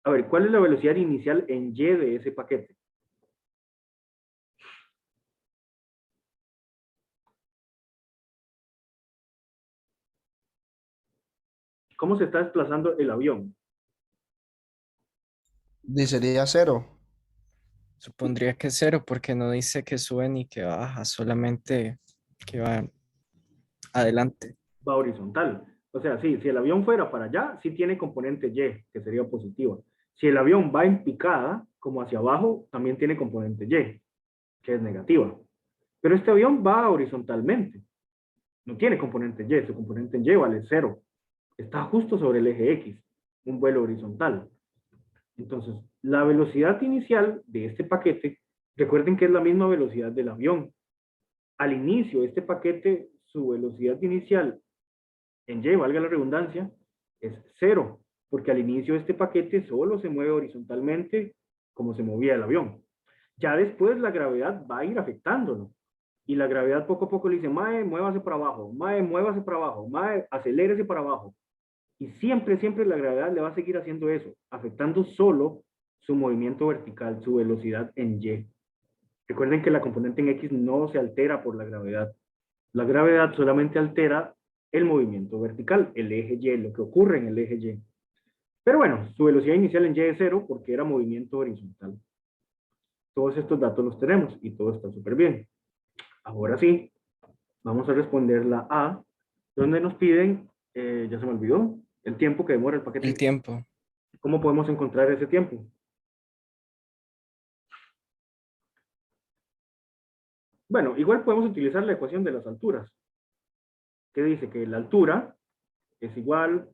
A ver, ¿cuál es la velocidad inicial en Y de ese paquete? ¿Cómo se está desplazando el avión? Sería 0. Supondría que 0 porque no dice que sube ni que baja, solamente que va adelante. Va horizontal. O sea, sí, si el avión fuera para allá, sí tiene componente Y, que sería positiva. Si el avión va en picada, como hacia abajo, también tiene componente Y, que es negativa. Pero este avión va horizontalmente. No tiene componente Y, su componente Y vale 0. Está justo sobre el eje X, un vuelo horizontal. Entonces, la velocidad inicial de este paquete, recuerden que es la misma velocidad del avión. Al inicio, este paquete, su velocidad inicial en Y, valga la redundancia, es 0, porque al inicio este paquete solo se mueve horizontalmente como se movía el avión. Ya después la gravedad va a ir afectándolo. Y la gravedad poco a poco le dice, mae, muévase para abajo, mae, muévase para abajo, mae, acelérese para abajo. Y siempre, siempre la gravedad le va a seguir haciendo eso, afectando solo su movimiento vertical, su velocidad en Y. Recuerden que la componente en X no se altera por la gravedad. La gravedad solamente altera el movimiento vertical, el eje Y, lo que ocurre en el eje Y. Pero bueno, su velocidad inicial en Y es 0 porque era movimiento horizontal. Todos estos datos los tenemos y todo está súper bien. Ahora sí, vamos a responder la A, donde nos piden, ya se me olvidó, el tiempo que demora el paquete. El tiempo. ¿Cómo podemos encontrar ese tiempo? Bueno, igual podemos utilizar la ecuación de las alturas, que dice que la altura es igual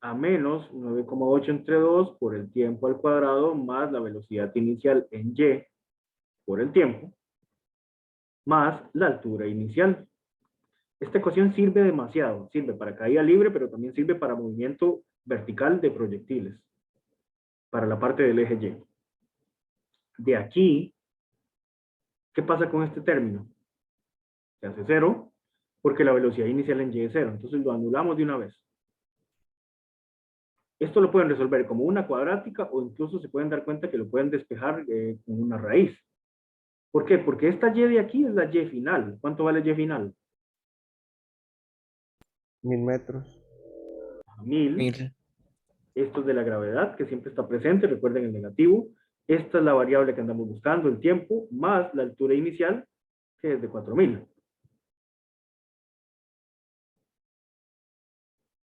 a menos 9,8 entre 2 por el tiempo al cuadrado más la velocidad inicial en Y por el tiempo, más la altura inicial. Esta ecuación sirve demasiado, sirve para caída libre, pero también sirve para movimiento vertical de proyectiles, para la parte del eje Y. De aquí, ¿qué pasa con este término? Se hace 0, porque la velocidad inicial en Y es 0, entonces lo anulamos de una vez. Esto lo pueden resolver como una cuadrática o incluso se pueden dar cuenta que lo pueden despejar con una raíz. ¿Por qué? Porque esta Y de aquí es la Y final. ¿Cuánto vale Y final? 1000 metros. 1000. 1000. Esto es de la gravedad, que siempre está presente, recuerden el negativo. Esta es la variable que andamos buscando, el tiempo, más la altura inicial, que es de 4000.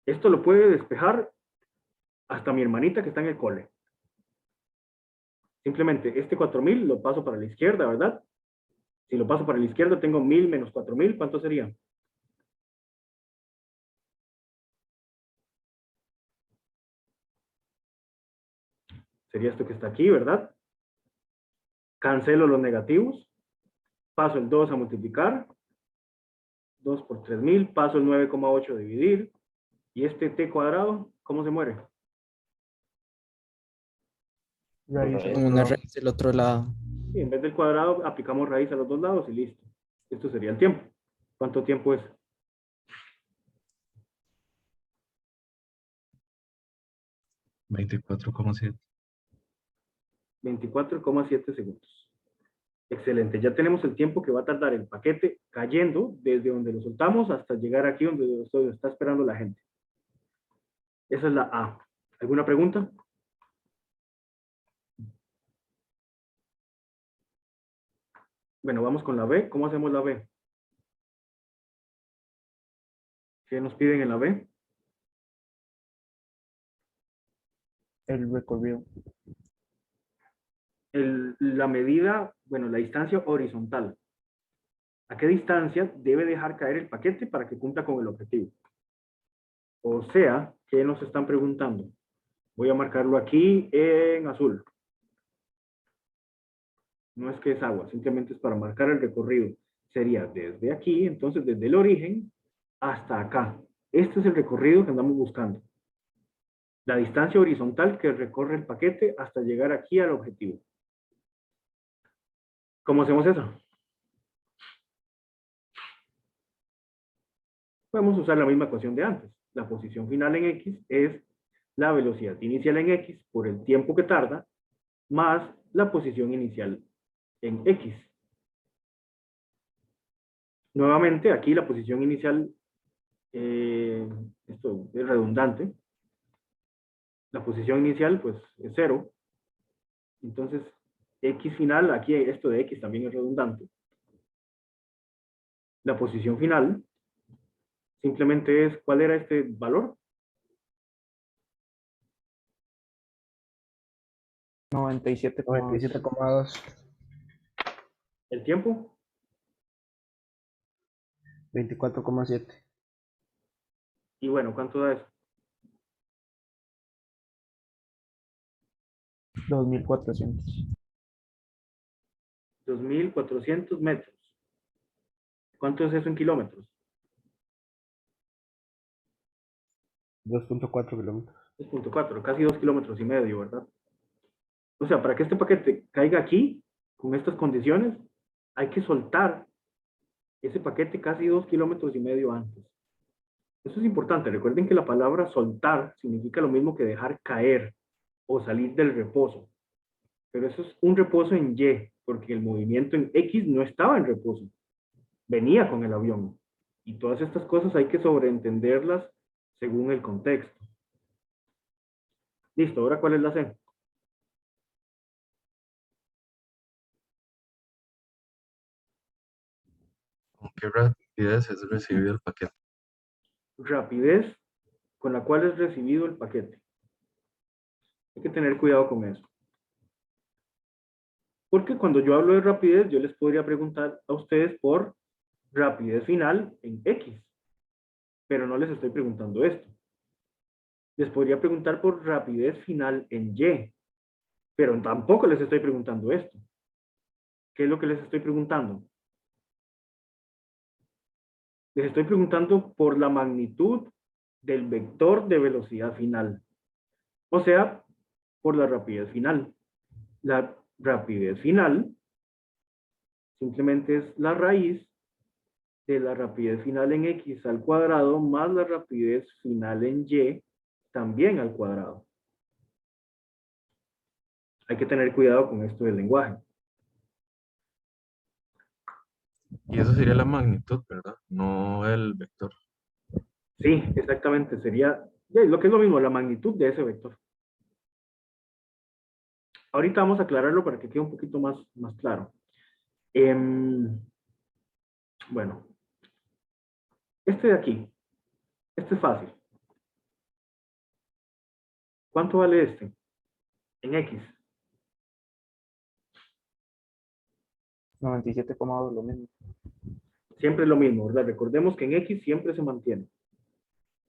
Esto lo puede despejar hasta mi hermanita que está en el cole. Simplemente este 4000 lo paso para la izquierda, ¿verdad? Si lo paso para la izquierda, tengo 1000 menos 4000, ¿cuánto sería? Sería esto que está aquí, ¿verdad? Cancelo los negativos. Paso el 2 a multiplicar. 2 por 3000. Paso el 9,8 a dividir. Y este t cuadrado, ¿cómo se muere? Una raíz del otro lado. Y en vez del cuadrado, aplicamos raíz a los dos lados y listo. Esto sería el tiempo. ¿Cuánto tiempo es? $24,7. 24,7 segundos. Excelente. Ya tenemos el tiempo que va a tardar el paquete cayendo desde donde lo soltamos hasta llegar aquí donde está esperando la gente. Esa es la A. ¿Alguna pregunta? Bueno, vamos con la B. ¿Cómo hacemos la B? ¿Qué nos piden en la B? El recorrido. La medida, bueno, la distancia horizontal. ¿A qué distancia debe dejar caer el paquete para que cumpla con el objetivo? O sea, ¿qué nos están preguntando? Voy a marcarlo aquí en azul. No es que es agua, simplemente es para marcar el recorrido. Sería desde aquí, entonces desde el origen hasta acá. Este es el recorrido que andamos buscando. La distancia horizontal que recorre el paquete hasta llegar aquí al objetivo. ¿Cómo hacemos eso? Podemos usar la misma ecuación de antes. La posición final en X es la velocidad inicial en X por el tiempo que tarda, más la posición inicial en X. Nuevamente, aquí la posición inicial, esto es redundante. La posición inicial, pues, es 0. Entonces, X final, aquí esto de X también es redundante. La posición final simplemente es, ¿cuál era este valor? 97,2. ¿El tiempo? 24,7. Y bueno, ¿cuánto da eso? 2400. 2400 metros. ¿Cuánto es eso en kilómetros? 2.4 kilómetros. 2.4, casi 2,5 kilómetros, ¿verdad? O sea, para que este paquete caiga aquí, con estas condiciones, hay que soltar ese paquete casi 2,5 kilómetros antes. Eso es importante. Recuerden que la palabra soltar significa lo mismo que dejar caer o salir del reposo. Pero eso es un reposo en Y, porque el movimiento en X no estaba en reposo. Venía con el avión. Y todas estas cosas hay que sobreentenderlas según el contexto. Listo, ahora ¿cuál es la C? ¿Con qué rapidez es recibido el paquete? Rapidez con la cual es recibido el paquete. Hay que tener cuidado con eso. Porque cuando yo hablo de rapidez, yo les podría preguntar a ustedes por rapidez final en X. Pero no les estoy preguntando esto. Les podría preguntar por rapidez final en Y. Pero tampoco les estoy preguntando esto. ¿Qué es lo que les estoy preguntando? Les estoy preguntando por la magnitud del vector de velocidad final. O sea, por la rapidez final. La rapidez final simplemente es la raíz de la rapidez final en X al cuadrado más la rapidez final en Y también al cuadrado. Hay que tener cuidado con esto del lenguaje. Y eso sería la magnitud, ¿verdad? No el vector. Sí, exactamente. Sería lo que es lo mismo, la magnitud de ese vector. Ahorita vamos a aclararlo para que quede un poquito más claro. Bueno, este de aquí, este es fácil. ¿Cuánto vale este? En X. 97,2, lo mismo. Siempre es lo mismo, ¿verdad? Recordemos que en X siempre se mantiene.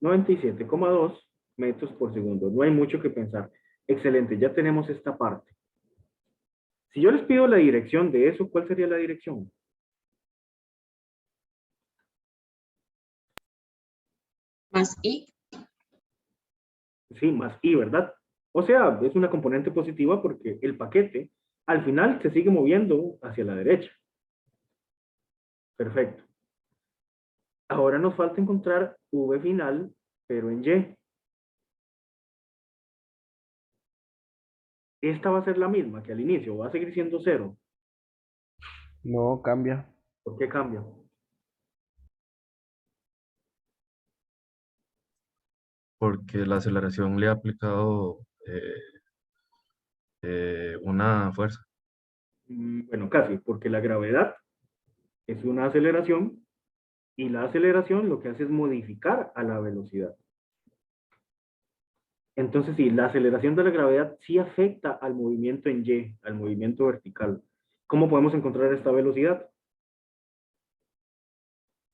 97,2 metros por segundo. No hay mucho que pensar. Excelente, ya tenemos esta parte. Si yo les pido la dirección de eso, ¿cuál sería la dirección? Más I. Sí, más I, ¿verdad? O sea, es una componente positiva porque el paquete al final se sigue moviendo hacia la derecha. Perfecto. Ahora nos falta encontrar V final, pero en Y. Esta va a ser la misma que al inicio, va a seguir siendo 0. No cambia. ¿Por qué cambia? Porque la aceleración le ha aplicado una fuerza. Bueno, casi, porque la gravedad es una aceleración y la aceleración lo que hace es modificar a la velocidad. Entonces, sí, la aceleración de la gravedad sí afecta al movimiento en Y, al movimiento vertical. ¿Cómo podemos encontrar esta velocidad?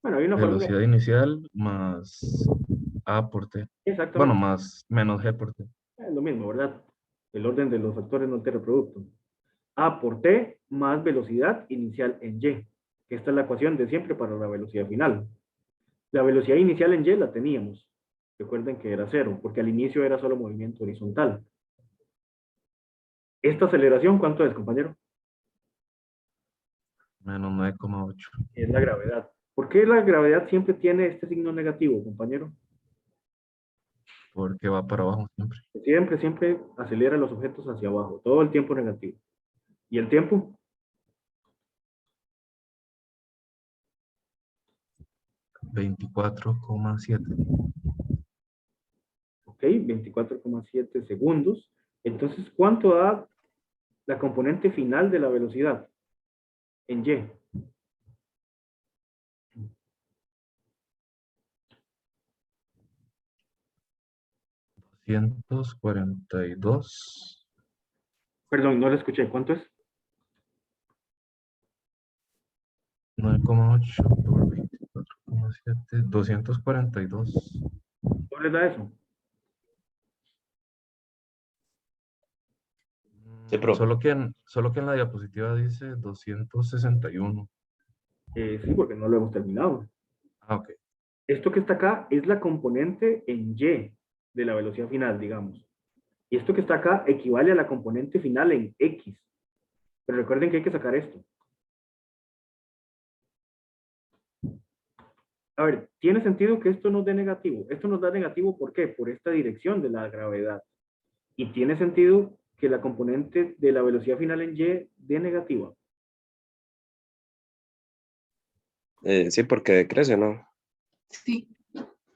Bueno, hay una fórmula. Velocidad inicial más A por T. Exactamente. Bueno, más menos G por T. Es lo mismo, ¿verdad? El orden de los factores no altera el producto. A por T más velocidad inicial en Y. Esta es la ecuación de siempre para la velocidad final. La velocidad inicial en Y la teníamos. Recuerden que era 0, porque al inicio era solo movimiento horizontal. ¿Esta aceleración cuánto es, compañero? Menos 9,8. Es la gravedad. ¿Por qué la gravedad siempre tiene este signo negativo, compañero? Porque va para abajo siempre. Siempre acelera los objetos hacia abajo. Todo el tiempo negativo. ¿Y el tiempo? $24,7. Ok, 24,7 segundos. Entonces, ¿cuánto da la componente final de la velocidad en Y? $242. Perdón, no lo escuché. ¿Cuánto es? 9,8 por 24,7. 242. ¿Cuál le da eso? Sí, pero Solo que en la diapositiva dice 261. Sí, porque no lo hemos terminado. Ah, ok. Esto que está acá es la componente en Y de la velocidad final, digamos. Y esto que está acá equivale a la componente final en X. Pero recuerden que hay que sacar esto. A ver, tiene sentido que esto nos dé negativo. Esto nos da negativo, ¿por qué? Por esta dirección de la gravedad. Y tiene sentido que la componente de la velocidad final en Y dé negativa. sí, porque decrece, ¿no? Sí.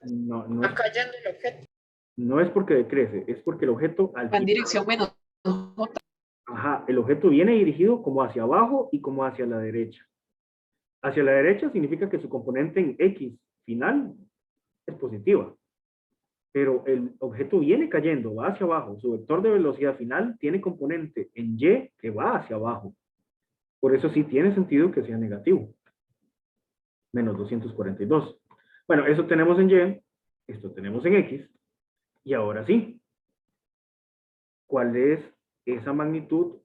No, no, Va cayendo el objeto. no es porque decrece, es porque el objeto al Va en final- dirección menos J. Ajá, el objeto viene dirigido como hacia abajo y como hacia la derecha. Hacia la derecha significa que su componente en X final es positiva. Pero el objeto viene cayendo, va hacia abajo. Su vector de velocidad final tiene componente en Y que va hacia abajo. Por eso sí tiene sentido que sea negativo. Menos 242. Bueno, eso tenemos en Y, esto tenemos en X. Y ahora sí, ¿cuál es esa magnitud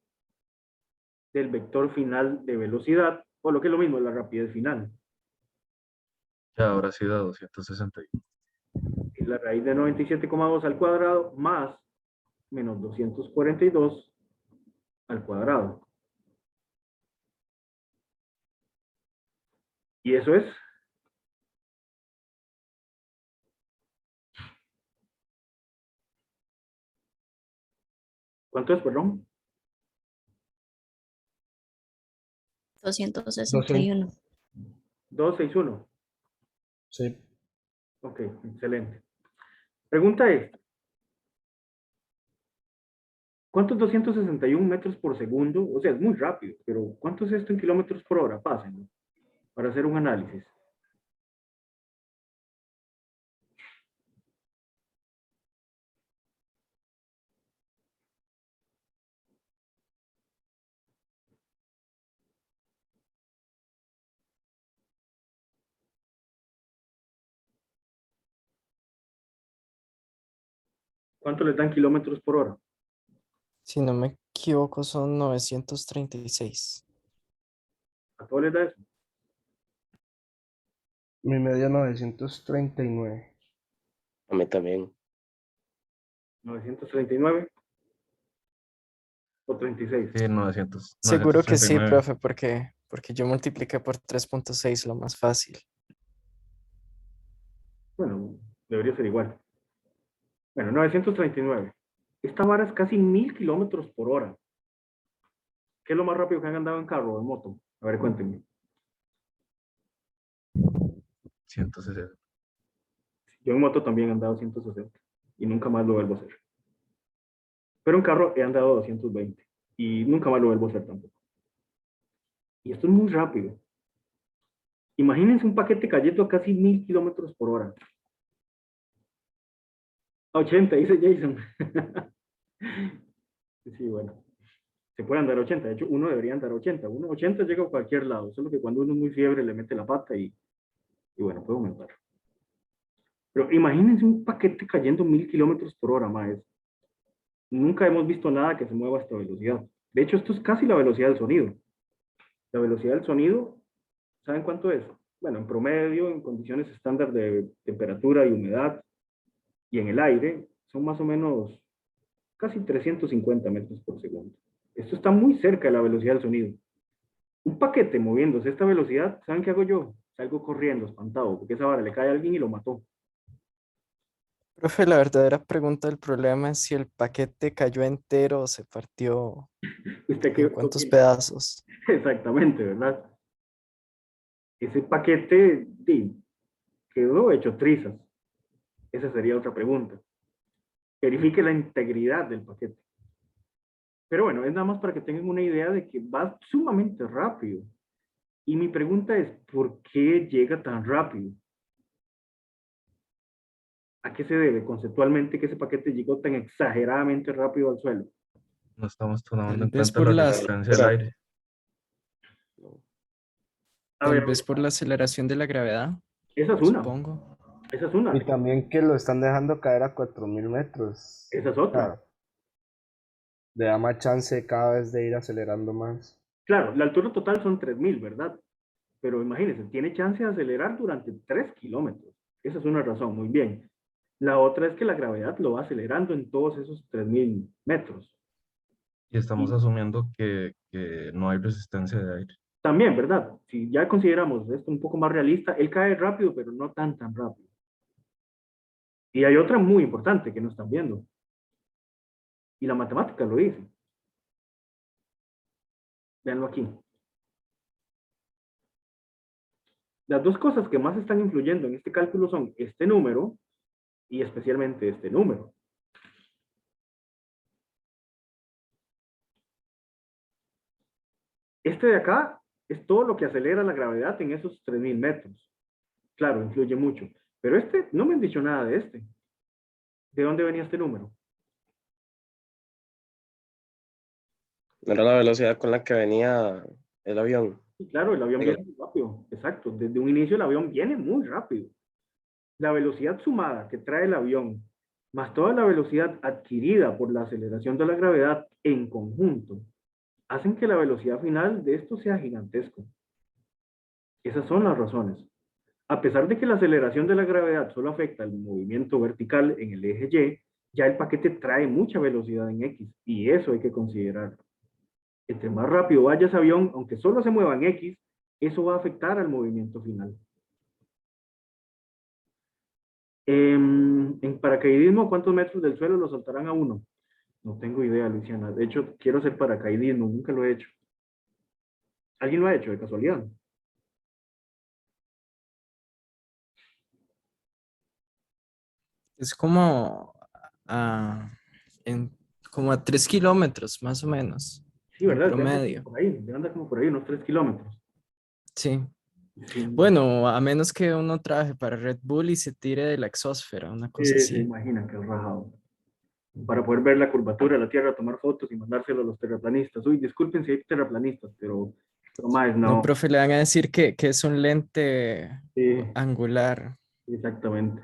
del vector final de velocidad? O lo que es lo mismo, la rapidez final. Ya ahora sí da 261. Es la raíz de 97,2 al cuadrado más menos 242 al cuadrado. Y eso es ¿cuánto es, perdón? 261. 261. Sí. Ok, excelente. Pregunta es, ¿cuánto es 261 metros por segundo? O sea, es muy rápido, pero ¿cuánto es esto en kilómetros por hora? Pásenlo, para hacer un análisis. ¿Cuánto les dan kilómetros por hora? Si no me equivoco, son 936. ¿A todos les da eso? Mi media 939. A mí también. 939 o 36. Sí, 900, Seguro que sí, 939. profe, porque yo multipliqué por 3.6, lo más fácil. Bueno, debería ser igual. Bueno, 939. Esta vara es casi 1000 kilómetros por hora. ¿Qué es lo más rápido que han andado en carro o en moto? A ver, cuéntenme. 160. Yo en moto también he andado 160 y nunca más lo vuelvo a hacer. Pero en carro he andado 220 y nunca más lo vuelvo a hacer tampoco. Y esto es muy rápido. Imagínense un paquete cayendo a casi 1000 kilómetros por hora. A 80, dice Jason. Sí, bueno. Se puede andar a 80. De hecho, uno debería andar a 80. Uno a 80 llega a cualquier lado. Solo que cuando uno es muy fiebre le mete la pata y bueno, puede aumentar. Pero imagínense un paquete cayendo 1000 kilómetros por hora, maes. Nunca hemos visto nada que se mueva a esta velocidad. De hecho, esto es casi la velocidad del sonido. La velocidad del sonido, ¿saben cuánto es? Bueno, en promedio, en condiciones estándar de temperatura y humedad y en el aire, son más o menos casi 350 metros por segundo. Esto está muy cerca de la velocidad del sonido. Un paquete moviéndose a esta velocidad, ¿saben qué hago yo? Salgo corriendo, espantado, porque esa vara le cae a alguien y lo mató. Profe, la verdadera pregunta del problema es si el paquete cayó entero o se partió ¿Usted en qué cuántos opina? pedazos. Exactamente, ¿verdad? Ese paquete quedó hecho trizas. Esa sería otra pregunta. Verifique la integridad del paquete. Pero bueno, es nada más para que tengan una idea de que va sumamente rápido. Y mi pregunta es, ¿por qué llega tan rápido? ¿A qué se debe conceptualmente que ese paquete llegó tan exageradamente rápido al suelo? No estamos tomando Tal en vez cuenta por la las, resistencia del aire. A tal ver, vez por la aceleración de la gravedad, esa es una. supongo. Esa es una. Y también que lo están dejando caer a 4000 metros. Esa es otra. Claro, le da más chance cada vez de ir acelerando más. Claro, la altura total son 3000, ¿verdad? Pero imagínense, tiene chance de acelerar durante 3 kilómetros. Esa es una razón, muy bien. La otra es que la gravedad lo va acelerando en todos esos 3000 metros. Y estamos Y asumiendo que no hay resistencia de aire. también, ¿verdad? Si ya consideramos esto un poco más realista, él cae rápido, pero no tan rápido. Y hay otra muy importante que no están viendo. Y la matemática lo dice. Véanlo aquí. Las dos cosas que más están influyendo en este cálculo son este número y especialmente este número. Este de acá es todo lo que acelera la gravedad en esos 3000 metros. Claro, influye mucho. Pero este, no me han dicho nada de este. ¿De dónde venía este número? No era la velocidad con la que venía el avión. Y claro, el avión viene muy rápido. Exacto. Desde un inicio el avión viene muy rápido. La velocidad sumada que trae el avión, más toda la velocidad adquirida por la aceleración de la gravedad en conjunto, hacen que la velocidad final de esto sea gigantesco. Esas son las razones. A pesar de que la aceleración de la gravedad solo afecta el movimiento vertical en el eje Y, ya el paquete trae mucha velocidad en X, y eso hay que considerar. Entre más rápido vaya ese avión, aunque solo se mueva en X, eso va a afectar al movimiento final. En paracaidismo, ¿cuántos metros del suelo lo soltarán a uno? No tengo idea, Luciana. De hecho, quiero hacer paracaidismo, nunca lo he hecho. ¿Alguien lo ha hecho de casualidad? Es como a, como a 3 kilómetros, más o menos, Sí, en ¿verdad? promedio. Anda como por ahí, unos 3 kilómetros. Sí. Sí, Bueno, a menos que uno trabaje para Red Bull y se tire de la exósfera, una cosa se así. imagina que es rajado. Para poder ver la curvatura de la Tierra, tomar fotos y mandárselo a los terraplanistas. Uy, disculpen si hay terraplanistas, pero más No, no. profe, le van a decir que es un lente Sí, angular. exactamente.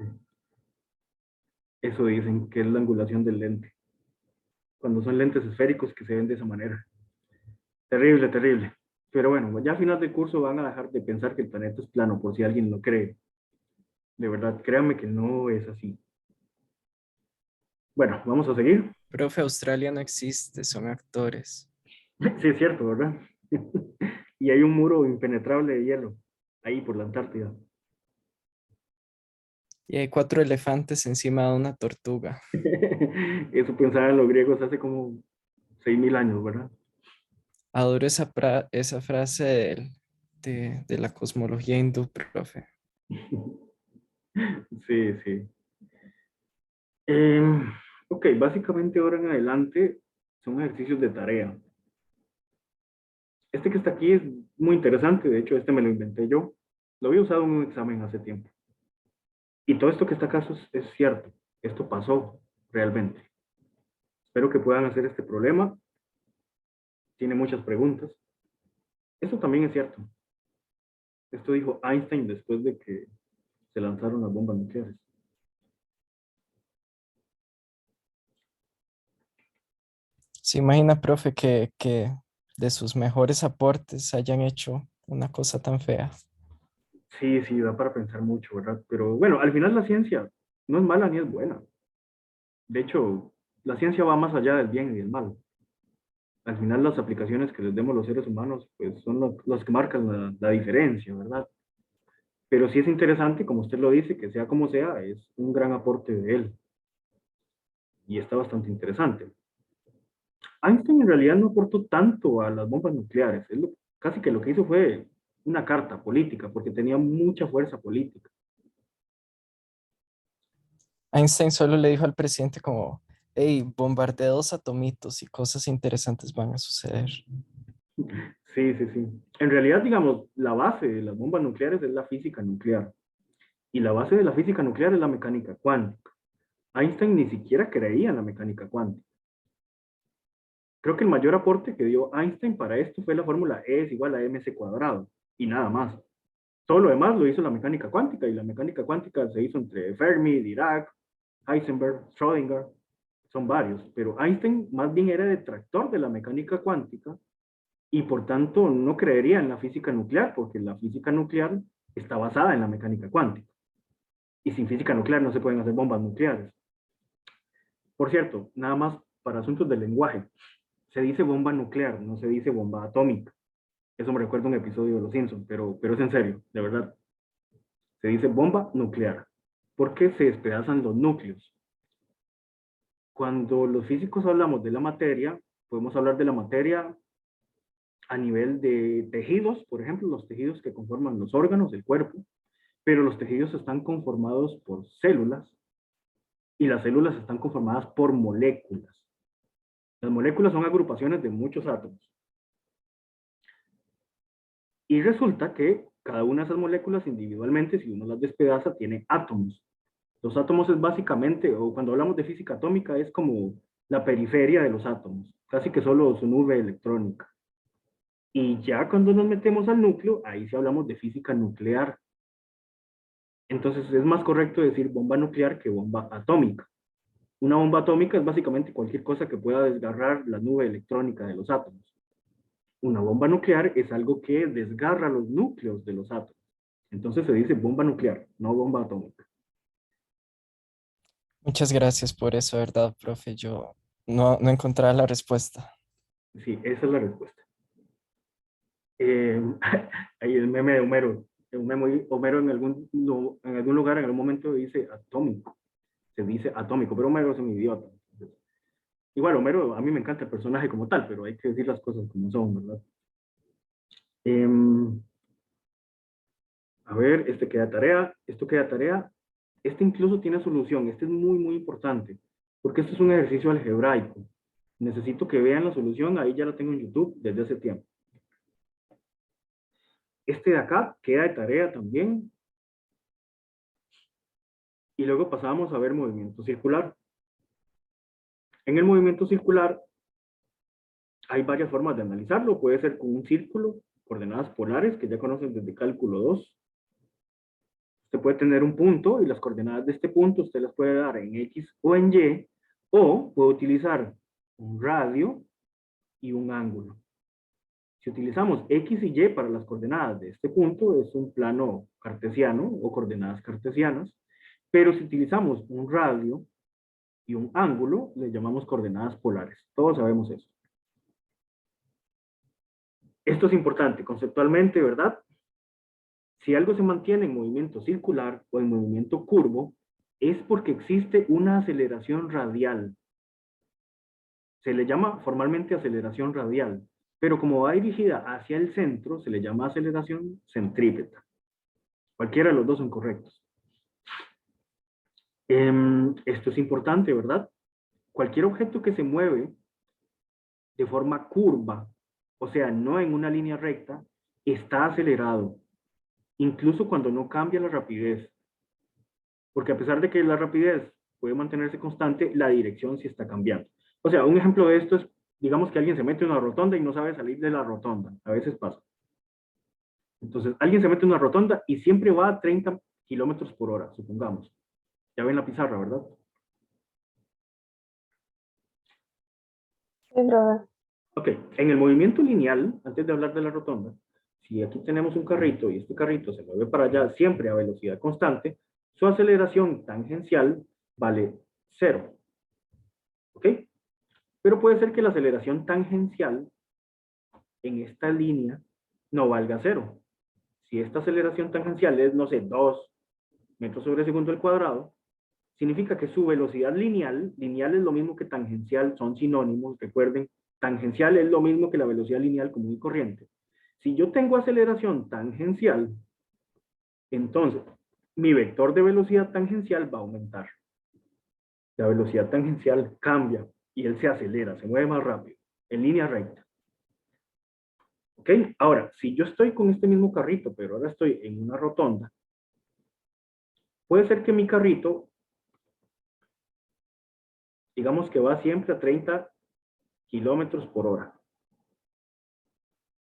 Eso dicen que es la angulación del lente. Cuando son lentes esféricos que se ven de esa manera. Terrible, terrible. Pero bueno, ya a final del curso van a dejar de pensar que el planeta es plano, por si alguien lo cree. De verdad, créanme que no es así. Bueno, vamos a seguir. Profe, Australia no existe, son actores. Sí, es cierto, ¿verdad? Y hay un muro impenetrable de hielo, ahí por la Antártida. Y hay 4 elefantes encima de una tortuga. Eso pensaban los griegos hace como 6.000 años, ¿verdad? Adoro esa frase de la cosmología hindú, profe. Sí, sí. Ok, básicamente ahora en adelante son ejercicios de tarea. Este que está aquí es muy interesante, de hecho este me lo inventé yo. Lo había usado en un examen hace tiempo. Y todo esto que está acá es cierto, esto pasó realmente. Espero que puedan hacer este problema. Tiene muchas preguntas. Esto también es cierto. Esto dijo Einstein después de que se lanzaron las bombas nucleares. ¿Se imagina, profe, que de sus mejores aportes hayan hecho una cosa tan fea? Sí, sí, da para pensar mucho, ¿verdad? Pero bueno, al final la ciencia no es mala ni es buena. De hecho, la ciencia va más allá del bien y del mal. Al final las aplicaciones que les demos los seres humanos, pues son los que marcan la diferencia, ¿verdad? Pero sí es interesante, como usted lo dice, que sea como sea, es un gran aporte de él. Y está bastante interesante. Einstein en realidad no aportó tanto a las bombas nucleares. Casi que lo que hizo fue una carta política, porque tenía mucha fuerza política. Einstein solo le dijo al presidente como, hey, bombardea 2 atomitos y cosas interesantes van a suceder. Sí, sí, sí. En realidad, digamos, la base de las bombas nucleares es la física nuclear. Y la base de la física nuclear es la mecánica cuántica. Einstein ni siquiera creía en la mecánica cuántica. Creo que el mayor aporte que dio Einstein para esto fue la fórmula E es igual a mc cuadrado, y nada más. Todo lo demás lo hizo la mecánica cuántica, y la mecánica cuántica se hizo entre Fermi, Dirac, Heisenberg, Schrödinger, son varios, pero Einstein más bien era detractor de la mecánica cuántica, y por tanto no creería en la física nuclear, porque la física nuclear está basada en la mecánica cuántica. Y sin física nuclear no se pueden hacer bombas nucleares. Por cierto, nada más para asuntos del lenguaje, se dice bomba nuclear, no se dice bomba atómica. Eso me recuerda un episodio de Los Simpsons, pero es en serio, de verdad. Se dice bomba nuclear, porque se despedazan los núcleos. Cuando los físicos hablamos de la materia, podemos hablar de la materia a nivel de tejidos, por ejemplo, los tejidos que conforman los órganos del cuerpo, pero los tejidos están conformados por células, y las células están conformadas por moléculas. Las moléculas son agrupaciones de muchos átomos. Y resulta que cada una de esas moléculas individualmente, si uno las despedaza, tiene átomos. Los átomos es básicamente, o cuando hablamos de física atómica, es como la periferia de los átomos, casi que solo su nube electrónica. Y ya cuando nos metemos al núcleo, ahí sí hablamos de física nuclear. Entonces es más correcto decir bomba nuclear que bomba atómica. Una bomba atómica es básicamente cualquier cosa que pueda desgarrar la nube electrónica de los átomos. Una bomba nuclear es algo que desgarra los núcleos de los átomos. Entonces se dice bomba nuclear, no bomba atómica. Muchas gracias por eso, ¿verdad, profe? Yo no encontraba la respuesta. Sí, esa es la respuesta. Ahí el meme de Homero. Homero en algún lugar, en algún momento dice atómico. Se dice atómico, pero Homero es un idiota. Igual, Homero, a mí me encanta el personaje como tal, pero hay que decir las cosas como son, ¿verdad? A ver, este queda tarea, esto queda tarea. Este incluso tiene solución, este es muy, muy importante, porque este es un ejercicio algebraico. Necesito que vean la solución, ahí ya la tengo en YouTube desde hace tiempo. Este de acá queda de tarea también. Y luego pasamos a ver movimiento circular. En el movimiento circular hay varias formas de analizarlo. Puede ser con un círculo, coordenadas polares, que ya conocen desde cálculo 2. Usted puede tener un punto y las coordenadas de este punto usted las puede dar en X o en Y, o puede utilizar un radio y un ángulo. Si utilizamos X y Y para las coordenadas de este punto, es un plano cartesiano o coordenadas cartesianas, pero si utilizamos un radio y un ángulo, le llamamos coordenadas polares. Todos sabemos eso. Esto es importante conceptualmente, ¿verdad? Si algo se mantiene en movimiento circular o en movimiento curvo, es porque existe una aceleración radial. Se le llama formalmente aceleración radial, pero como va dirigida hacia el centro, se le llama aceleración centrípeta. Cualquiera de los dos son correctos. Esto es importante, ¿verdad? Cualquier objeto que se mueve de forma curva, o sea, no en una línea recta, está acelerado, incluso cuando no cambia la rapidez. Porque a pesar de que la rapidez puede mantenerse constante, la dirección sí está cambiando. O sea, un ejemplo de esto es, digamos que alguien se mete en una rotonda y no sabe salir de la rotonda. A veces pasa. Entonces, alguien se mete en una rotonda y siempre va a 30 kilómetros por hora, supongamos. Ya ven la pizarra, ¿verdad? Sí, brother. Ok, en el movimiento lineal, antes de hablar de la rotonda, si aquí tenemos un carrito y este carrito se mueve para allá siempre a velocidad constante, su aceleración tangencial vale 0. ¿Ok? Pero puede ser que la aceleración tangencial en esta línea no valga 0. Si esta aceleración tangencial es, no sé, 2 metros sobre segundo al cuadrado, significa que su velocidad lineal es lo mismo que tangencial, son sinónimos, recuerden, tangencial es lo mismo que la velocidad lineal común y corriente. Si yo tengo aceleración tangencial, entonces mi vector de velocidad tangencial va a aumentar. La velocidad tangencial cambia y él se acelera, se mueve más rápido, en línea recta. ¿Ok? Ahora, si yo estoy con este mismo carrito, pero ahora estoy en una rotonda, puede ser que mi carrito, digamos que va siempre a 30 kilómetros por hora.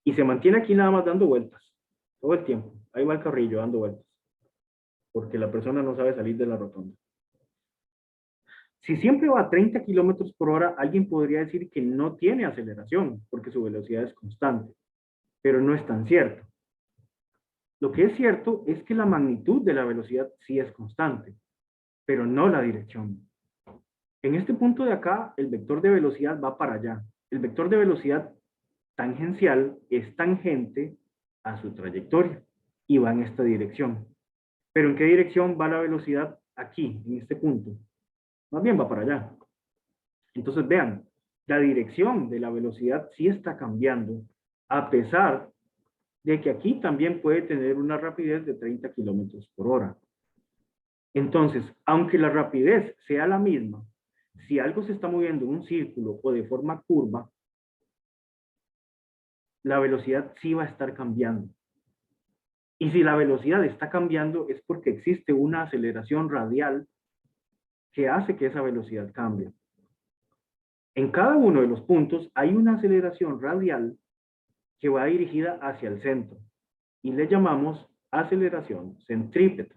Y se mantiene aquí nada más dando vueltas, todo el tiempo. Ahí va el carrillo dando vueltas, porque la persona no sabe salir de la rotonda. Si siempre va a 30 kilómetros por hora, alguien podría decir que no tiene aceleración, porque su velocidad es constante. Pero no es tan cierto. Lo que es cierto es que la magnitud de la velocidad sí es constante, pero no la dirección. En este punto de acá, el vector de velocidad va para allá. El vector de velocidad tangencial es tangente a su trayectoria y va en esta dirección. ¿Pero en qué dirección va la velocidad aquí, en este punto? Más bien va para allá. Entonces vean, la dirección de la velocidad sí está cambiando, a pesar de que aquí también puede tener una rapidez de 30 kilómetros por hora. Entonces, aunque la rapidez sea la misma, si algo se está moviendo en un círculo o de forma curva, la velocidad sí va a estar cambiando. Y si la velocidad está cambiando es porque existe una aceleración radial que hace que esa velocidad cambie. En cada uno de los puntos hay una aceleración radial que va dirigida hacia el centro y le llamamos aceleración centrípeta.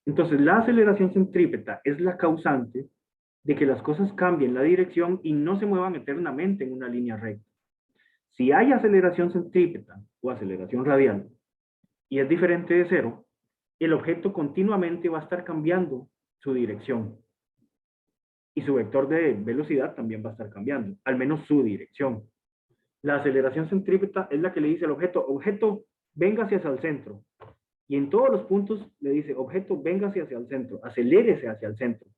Entonces, la aceleración centrípeta es la causante de que las cosas cambien la dirección y no se muevan eternamente en una línea recta. Si hay aceleración centrípeta o aceleración radial y es diferente de 0, el objeto continuamente va a estar cambiando su dirección. Y su vector de velocidad también va a estar cambiando, al menos su dirección. La aceleración centrípeta es la que le dice al objeto, véngase hacia el centro. Y en todos los puntos le dice, objeto, véngase hacia el centro, acelérese hacia el centro.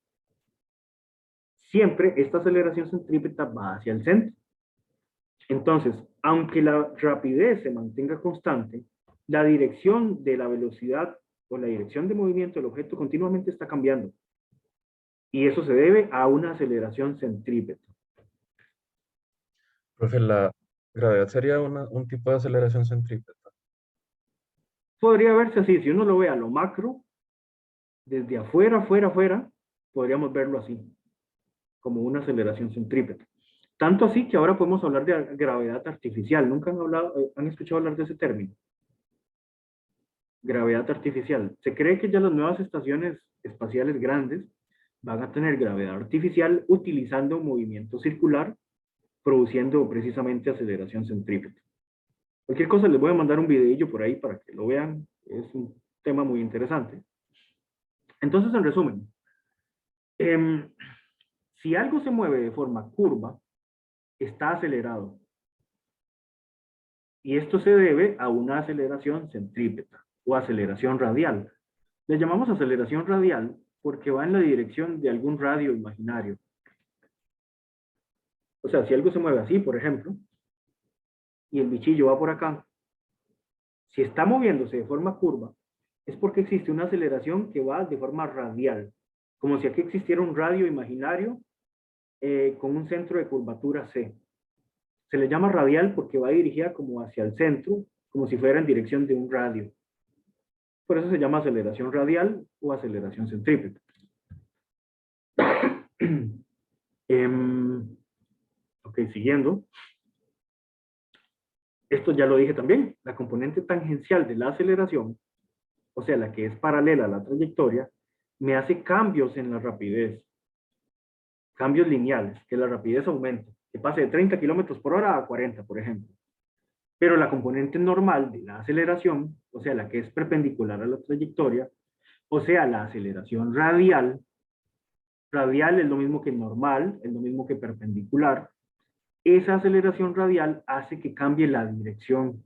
Siempre esta aceleración centrípeta va hacia el centro. Entonces, aunque la rapidez se mantenga constante, la dirección de la velocidad o la dirección de movimiento del objeto continuamente está cambiando. Y eso se debe a una aceleración centrípeta. Profe, la gravedad sería un tipo de aceleración centrípeta. Podría verse así, si uno lo ve a lo macro, desde afuera, podríamos verlo así, como una aceleración centrípeta. Tanto así que ahora podemos hablar de gravedad artificial. ¿Nunca han escuchado hablar de ese término? Gravedad artificial. Se cree que ya las nuevas estaciones espaciales grandes van a tener gravedad artificial utilizando movimiento circular, produciendo precisamente aceleración centrípeta. Cualquier cosa les voy a mandar un videillo por ahí para que lo vean. Es un tema muy interesante. Entonces, en resumen, si algo se mueve de forma curva, está acelerado. Y esto se debe a una aceleración centrípeta o aceleración radial. Le llamamos aceleración radial porque va en la dirección de algún radio imaginario. O sea, si algo se mueve así, por ejemplo, y el bichillo va por acá, si está moviéndose de forma curva, es porque existe una aceleración que va de forma radial, como si aquí existiera un radio imaginario con un centro de curvatura C. Se le llama radial porque va dirigida como hacia el centro, como si fuera en dirección de un radio. Por eso se llama aceleración radial o aceleración centrípeta. Ok, siguiendo. Esto ya lo dije también. La componente tangencial de la aceleración, o sea, la que es paralela a la trayectoria, me hace cambios en la rapidez. Cambios lineales, que la rapidez aumente, que pase de 30 kilómetros por hora a 40, por ejemplo. Pero la componente normal de la aceleración, o sea, la que es perpendicular a la trayectoria, o sea, la aceleración radial, radial es lo mismo que normal, es lo mismo que perpendicular, esa aceleración radial hace que cambie la dirección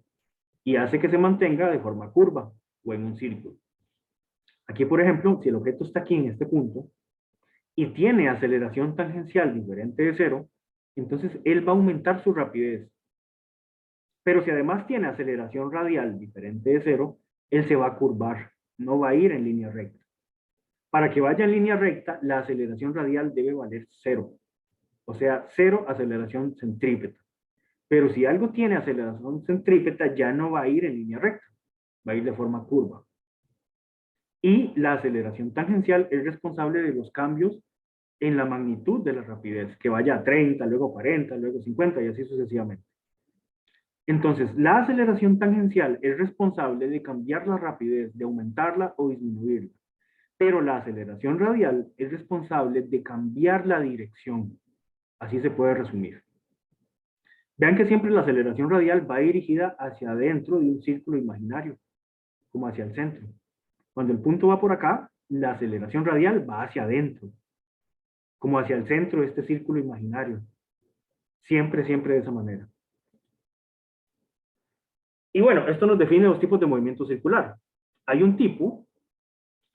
y hace que se mantenga de forma curva o en un círculo. Aquí, por ejemplo, si el objeto está aquí en este punto y tiene aceleración tangencial diferente de cero, entonces él va a aumentar su rapidez. Pero si además tiene aceleración radial diferente de cero, él se va a curvar, no va a ir en línea recta. Para que vaya en línea recta, la aceleración radial debe valer cero. O sea, cero aceleración centrípeta. Pero si algo tiene aceleración centrípeta, ya no va a ir en línea recta, va a ir de forma curva. Y la aceleración tangencial es responsable de los cambios en la magnitud de la rapidez, que vaya a 30, luego 40, luego 50 y así sucesivamente. Entonces, la aceleración tangencial es responsable de cambiar la rapidez, de aumentarla o disminuirla. Pero la aceleración radial es responsable de cambiar la dirección. Así se puede resumir. Vean que siempre la aceleración radial va dirigida hacia adentro de un círculo imaginario, como hacia el centro. Cuando el punto va por acá, la aceleración radial va hacia adentro, como hacia el centro de este círculo imaginario. Siempre, siempre de esa manera. Y bueno, esto nos define los tipos de movimiento circular. Hay un tipo,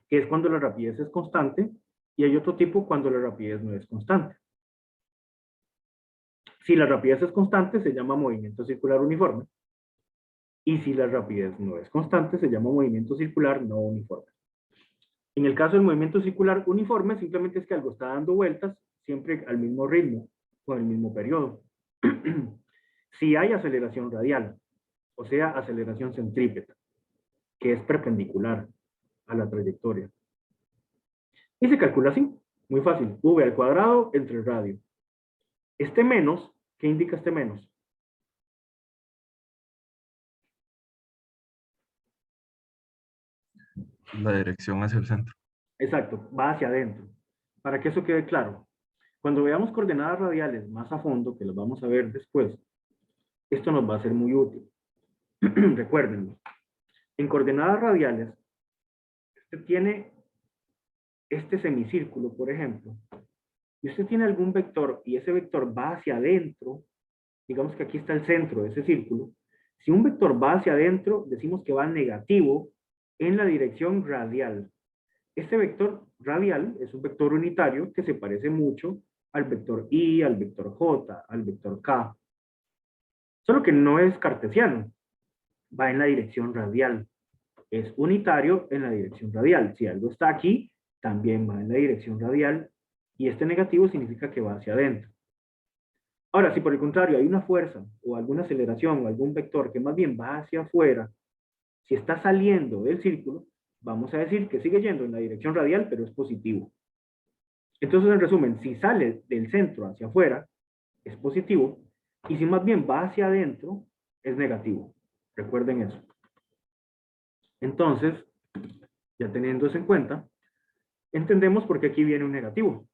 que es cuando la rapidez es constante, y hay otro tipo cuando la rapidez no es constante. Si la rapidez es constante, se llama movimiento circular uniforme. Y si la rapidez no es constante, se llama movimiento circular no uniforme. En el caso del movimiento circular uniforme, simplemente es que algo está dando vueltas, siempre al mismo ritmo, con el mismo periodo. Si hay aceleración radial, o sea, aceleración centrípeta, que es perpendicular a la trayectoria. Y se calcula así, muy fácil, v al cuadrado entre el radio. Este menos, ¿qué indica este menos? La dirección hacia el centro. Exacto, va hacia adentro. Para que eso quede claro, cuando veamos coordenadas radiales más a fondo, que las vamos a ver después, esto nos va a ser muy útil. Recuérdenlo. En coordenadas radiales, usted tiene este semicírculo, por ejemplo, y usted tiene algún vector y ese vector va hacia adentro, digamos que aquí está el centro de ese círculo. Si un vector va hacia adentro, decimos que va negativo en la dirección radial. Este vector radial es un vector unitario que se parece mucho al vector I, al vector J, al vector K. Solo que no es cartesiano, va en la dirección radial. Es unitario en la dirección radial. Si algo está aquí, también va en la dirección radial. Y este negativo significa que va hacia adentro. Ahora, si por el contrario hay una fuerza o alguna aceleración o algún vector que más bien va hacia afuera, si está saliendo del círculo, vamos a decir que sigue yendo en la dirección radial, pero es positivo. Entonces, en resumen, si sale del centro hacia afuera, es positivo, y si más bien va hacia adentro, es negativo. Recuerden eso. Entonces, ya teniendo eso en cuenta, entendemos por qué aquí viene un negativo.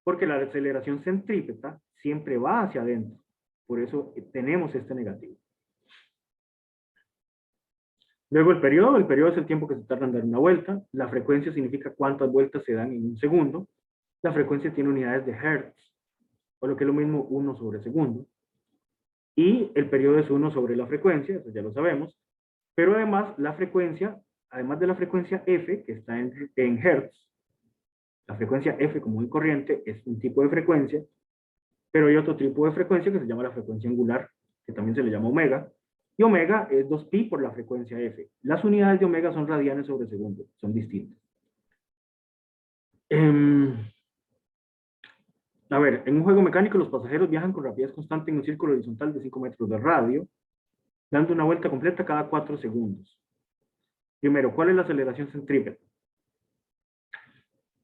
Porque la aceleración centrípeta siempre va hacia adentro. Por eso tenemos este negativo. Luego el periodo es el tiempo que se tarda en dar una vuelta. La frecuencia significa cuántas vueltas se dan en un segundo. La frecuencia tiene unidades de hertz, o lo que es lo mismo 1 sobre segundo. Y el periodo es 1 sobre la frecuencia, eso ya lo sabemos. Pero además la frecuencia, además de la frecuencia F, que está en hertz, la frecuencia F común y corriente es un tipo de frecuencia, pero hay otro tipo de frecuencia que se llama la frecuencia angular, que también se le llama omega, y omega es 2pi por la frecuencia F. Las unidades de omega son radianes sobre segundo, son distintas. A ver, en un juego mecánico los pasajeros viajan con rapidez constante en un círculo horizontal de 5 metros de radio, dando una vuelta completa cada 4 segundos. Primero, ¿cuál es la aceleración centrípeta?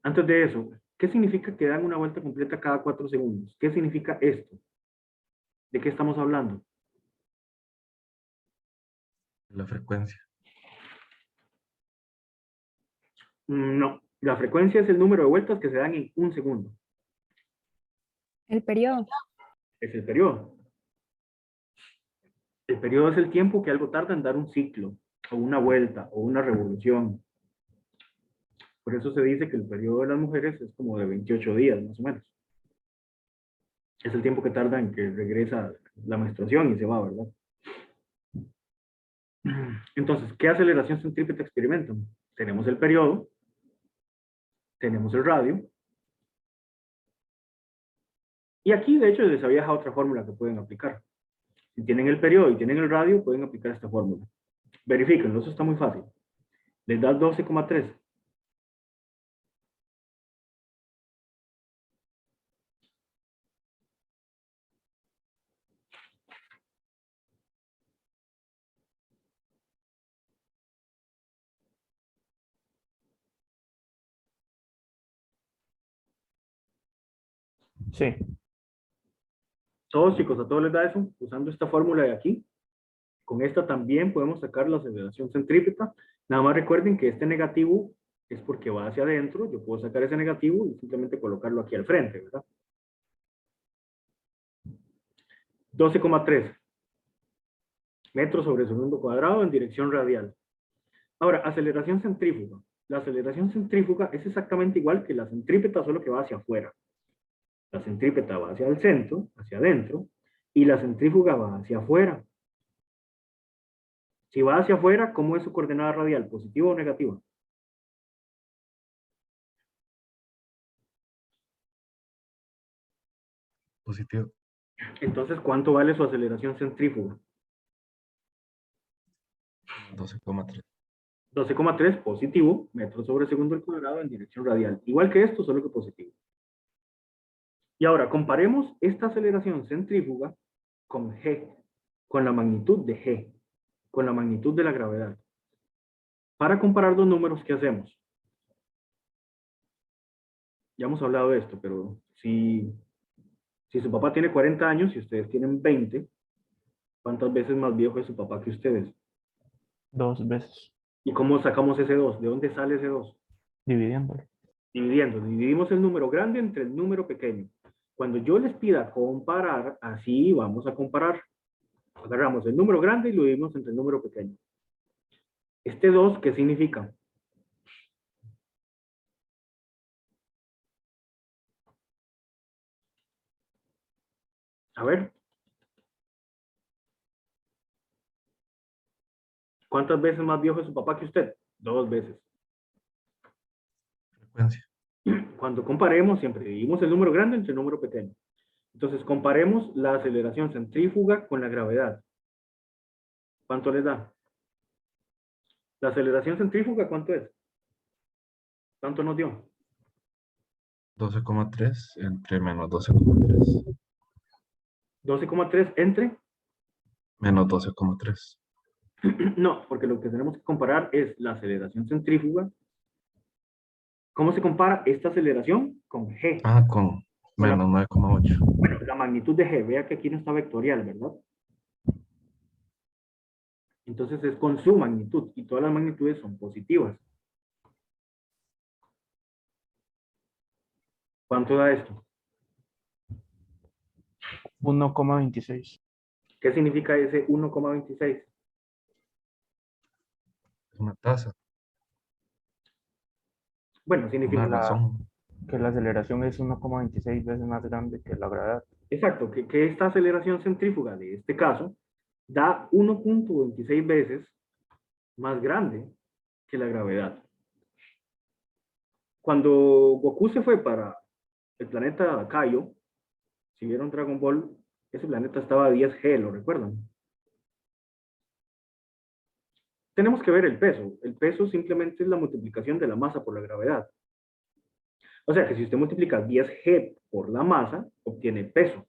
Antes de eso, ¿qué significa que dan una vuelta completa cada 4 segundos? ¿Qué significa esto? ¿De qué estamos hablando? La frecuencia. No, la frecuencia es el número de vueltas que se dan en un segundo. El periodo. Es el periodo. El periodo es el tiempo que algo tarda en dar un ciclo, o una vuelta, o una revolución. Por eso se dice que el periodo de las mujeres es como de 28 días, más o menos. Es el tiempo que tarda en que regresa la menstruación y se va, ¿verdad? Entonces, ¿qué aceleración centrípeta experimentan? Tenemos el periodo, tenemos el radio, y aquí, de hecho, les había dejado otra fórmula que pueden aplicar. Si tienen el periodo y tienen el radio, pueden aplicar esta fórmula. Verifíquenlo, eso está muy fácil. Les da 12,3. Sí. Todos, chicos, a todos les da eso, usando esta fórmula de aquí. Con esta también podemos sacar la aceleración centrípeta. Nada más recuerden que este negativo es porque va hacia adentro. Yo puedo sacar ese negativo y simplemente colocarlo aquí al frente, ¿verdad? 12,3 metros sobre segundo cuadrado en dirección radial. Ahora, aceleración centrífuga. La aceleración centrífuga es exactamente igual que la centrípeta, solo que va hacia afuera. La centrípeta va hacia el centro, hacia adentro, y la centrífuga va hacia afuera. Si va hacia afuera, ¿cómo es su coordenada radial? ¿Positiva o negativa? Positivo. Entonces, ¿cuánto vale su aceleración centrífuga? 12,3. 12,3 positivo, metros sobre segundo al cuadrado en dirección radial. Igual que esto, solo que positivo. Y ahora, comparemos esta aceleración centrífuga con G, con la magnitud de G, con la magnitud de la gravedad. Para comparar dos números, ¿qué hacemos? Ya hemos hablado de esto, pero si su papá tiene 40 años y ustedes tienen 20, ¿cuántas veces más viejo es su papá que ustedes? 2 veces. ¿Y cómo sacamos ese 2? ¿De dónde sale ese 2? Dividiéndolo. Dividiendo. Dividimos el número grande entre el número pequeño. Cuando yo les pida comparar, así vamos a comparar. Agarramos el número grande y lo dividimos entre el número pequeño. Este 2, ¿qué significa? A ver. ¿Cuántas veces más viejo es su papá que usted? 2 veces. Frecuencia. Cuando comparemos, siempre dividimos el número grande entre el número pequeño. Entonces, comparemos la aceleración centrífuga con la gravedad. ¿Cuánto les da? La aceleración centrífuga, ¿cuánto es? ¿Cuánto nos dio? 12,3 entre menos 12,3. 12,3 entre. Menos 12,3. No, porque lo que tenemos que comparar es la aceleración centrífuga. ¿Cómo se compara esta aceleración? Con G. Ah, con menos 9,8. Bueno, la magnitud de G. Vea que aquí no está vectorial, ¿verdad? Entonces es con su magnitud y todas las magnitudes son positivas. ¿Cuánto da esto? 1,26. ¿Qué significa ese 1,26? Es una tasa, Bueno, una significa razón. Que la aceleración es 1,26 veces más grande que la gravedad. exacto, que esta aceleración centrífuga de este caso da 1,26 veces más grande que la gravedad. Cuando Goku se fue para el planeta Kaio, si vieron Dragon Ball, ese planeta estaba a 10G, ¿lo recuerdan? Tenemos que ver el peso. El peso simplemente es la multiplicación de la masa por la gravedad. O sea que si usted multiplica 10G por la masa, obtiene peso.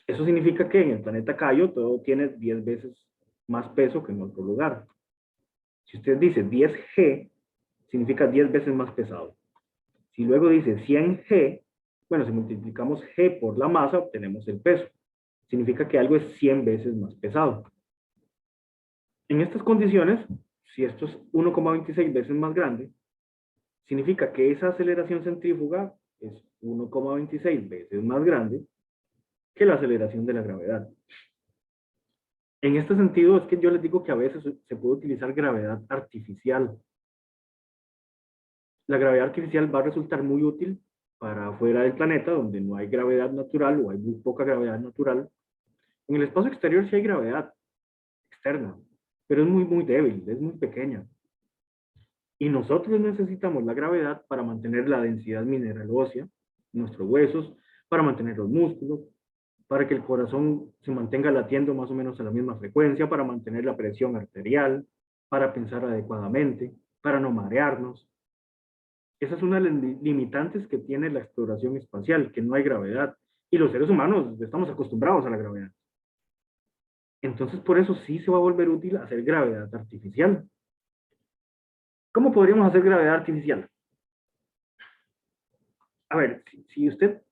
Eso significa que en el planeta Kaio todo tiene 10 veces más peso que en otro lugar. Si usted dice 10G, significa 10 veces más pesado. Si luego dice 100G, bueno, si multiplicamos G por la masa, obtenemos el peso. Significa que algo es 100 veces más pesado. En estas condiciones, si esto es 1,26 veces más grande, significa que esa aceleración centrífuga es 1,26 veces más grande que la aceleración de la gravedad. En este sentido es que yo les digo que a veces se puede utilizar gravedad artificial. La gravedad artificial va a resultar muy útil para afuera del planeta, donde no hay gravedad natural o hay muy poca gravedad natural. En el espacio exterior sí hay gravedad externa, pero es muy débil, es muy pequeña. Y nosotros necesitamos la gravedad para mantener la densidad mineral ósea, nuestros huesos, para mantener los músculos, para que el corazón se mantenga latiendo más o menos a la misma frecuencia, para mantener la presión arterial, para pensar adecuadamente, para no marearnos. Esa es una de las limitantes que tiene la exploración espacial, que no hay gravedad. Y los seres humanos estamos acostumbrados a la gravedad. Entonces, por eso sí se va a volver útil hacer gravedad artificial. ¿Cómo podríamos hacer gravedad artificial? A ver, si usted,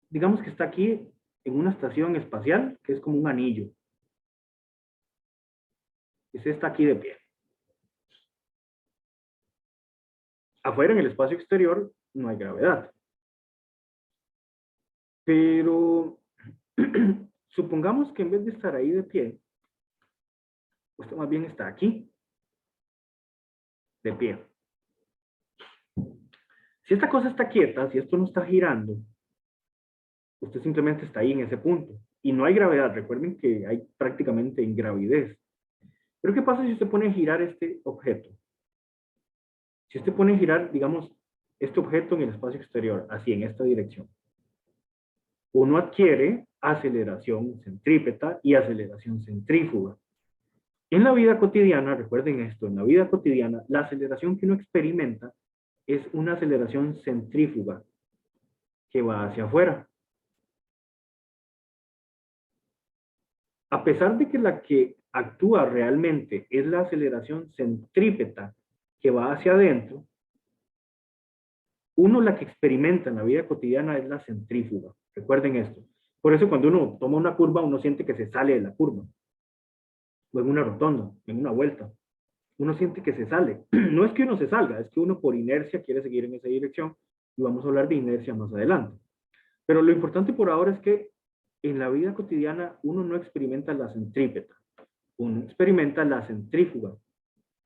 digamos que está aquí en una estación espacial, que es como un anillo. Usted está aquí de pie. Afuera, en el espacio exterior, no hay gravedad. Pero supongamos que en vez de estar ahí de pie, usted más bien está aquí, de pie. Si esta cosa está quieta, si esto no está girando, usted simplemente está ahí en ese punto. Y no hay gravedad. Recuerden que hay prácticamente ingravidez. Pero ¿qué pasa si usted pone a girar este objeto? Si usted pone a girar, digamos, este objeto en el espacio exterior, así, en esta dirección, uno adquiere aceleración centrípeta y aceleración centrífuga. En la vida cotidiana, recuerden esto, en la vida cotidiana, la aceleración que uno experimenta es una aceleración centrífuga que va hacia afuera. A pesar de que la que actúa realmente es la aceleración centrípeta que va hacia adentro, uno la que experimenta en la vida cotidiana es la centrífuga. Recuerden esto. Por eso cuando uno toma una curva, uno siente que se sale de la curva. O en una rotonda, en una vuelta. Uno siente que se sale. No es que uno se salga, es que uno por inercia quiere seguir en esa dirección. Y vamos a hablar de inercia más adelante. Pero lo importante por ahora es que en la vida cotidiana uno no experimenta la centrípeta. Uno experimenta la centrífuga,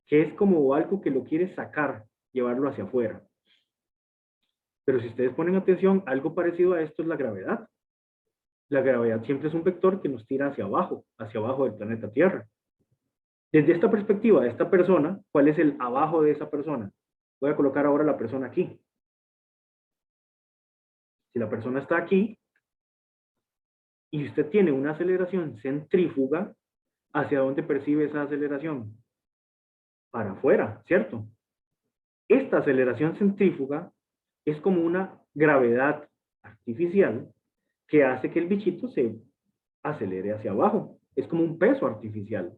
que es como algo que lo quiere sacar, llevarlo hacia afuera. Pero si ustedes ponen atención, algo parecido a esto es la gravedad. La gravedad siempre es un vector que nos tira hacia abajo del planeta Tierra. Desde esta perspectiva de esta persona, ¿cuál es el abajo de esa persona? Voy a colocar ahora la persona aquí. Si la persona está aquí, y usted tiene una aceleración centrífuga, ¿hacia dónde percibe esa aceleración? Para afuera, ¿cierto? Esta aceleración centrífuga es como una gravedad artificial que hace que el bichito se acelere hacia abajo. Es como un peso artificial.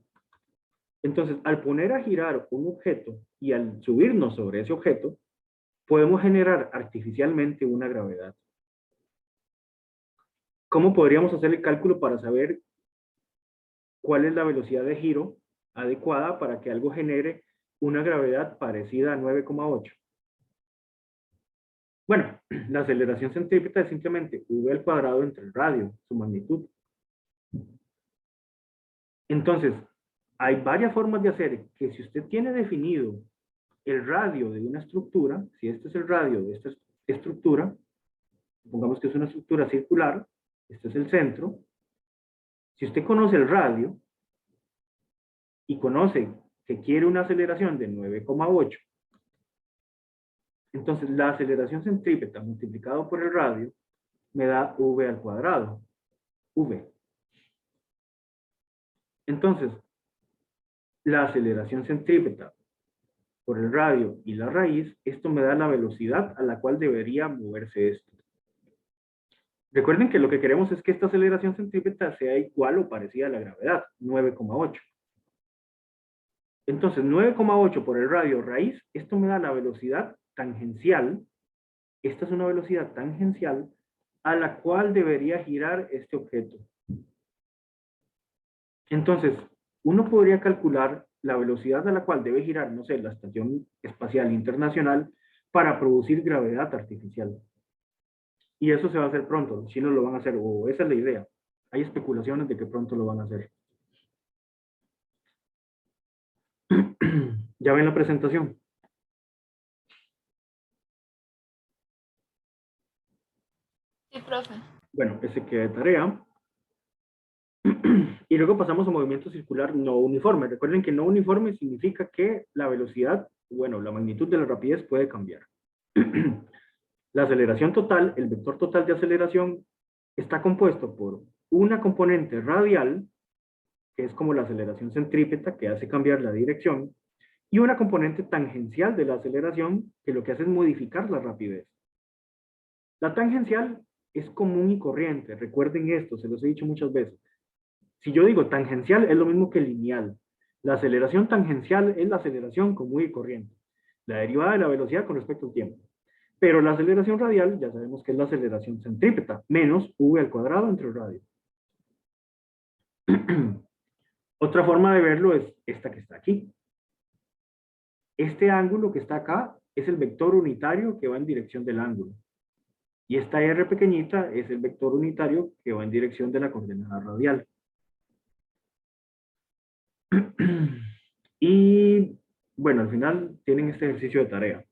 Entonces, al poner a girar un objeto y al subirnos sobre ese objeto, podemos generar artificialmente una gravedad. ¿Cómo podríamos hacer el cálculo para saber cuál es la velocidad de giro adecuada para que algo genere una gravedad parecida a 9,8. Bueno, la aceleración centrípeta es simplemente v al cuadrado entre el radio, su magnitud. Entonces, hay varias formas de hacer que si usted tiene definido el radio de una estructura, si este es el radio de esta estructura, supongamos que es una estructura circular, este es el centro. Si usted conoce el radio y conoce que quiere una aceleración de 9,8, entonces la aceleración centrípeta multiplicado por el radio me da v al cuadrado, v. Entonces, la aceleración centrípeta por el radio y la raíz, esto me da la velocidad a la cual debería moverse esto. Recuerden que lo que queremos es que esta aceleración centrípeta sea igual o parecida a la gravedad, 9,8. Entonces, 9,8 por el radio raíz, esto me da la velocidad tangencial. Esta es una velocidad tangencial a la cual debería girar este objeto. Entonces, uno podría calcular la velocidad a la cual debe girar, no sé, la Estación Espacial Internacional para producir gravedad artificial. Y eso se va a hacer pronto, los chinos lo van a hacer, o esa es la idea. Hay especulaciones de que pronto lo van a hacer. ¿Ya ven la presentación? Sí, profe. Bueno, ese queda de tarea. Y luego pasamos a movimiento circular no uniforme. Recuerden que no uniforme significa que la velocidad, bueno, la magnitud de la rapidez puede cambiar. La aceleración total, el vector total de aceleración, está compuesto por una componente radial, que es como la aceleración centrípeta, que hace cambiar la dirección, y una componente tangencial de la aceleración, que lo que hace es modificar la rapidez. La tangencial es común y corriente, recuerden esto, se los he dicho muchas veces. Si yo digo tangencial, es lo mismo que lineal. La aceleración tangencial es la aceleración común y corriente, la derivada de la velocidad con respecto al tiempo. Pero la aceleración radial, ya sabemos que es la aceleración centrípeta, menos v al cuadrado entre el radio. Otra forma de verlo es esta que está aquí. Este ángulo que está acá es el vector unitario que va en dirección del ángulo. Y esta r pequeñita es el vector unitario que va en dirección de la coordenada radial. Y bueno, al final tienen este ejercicio de tarea.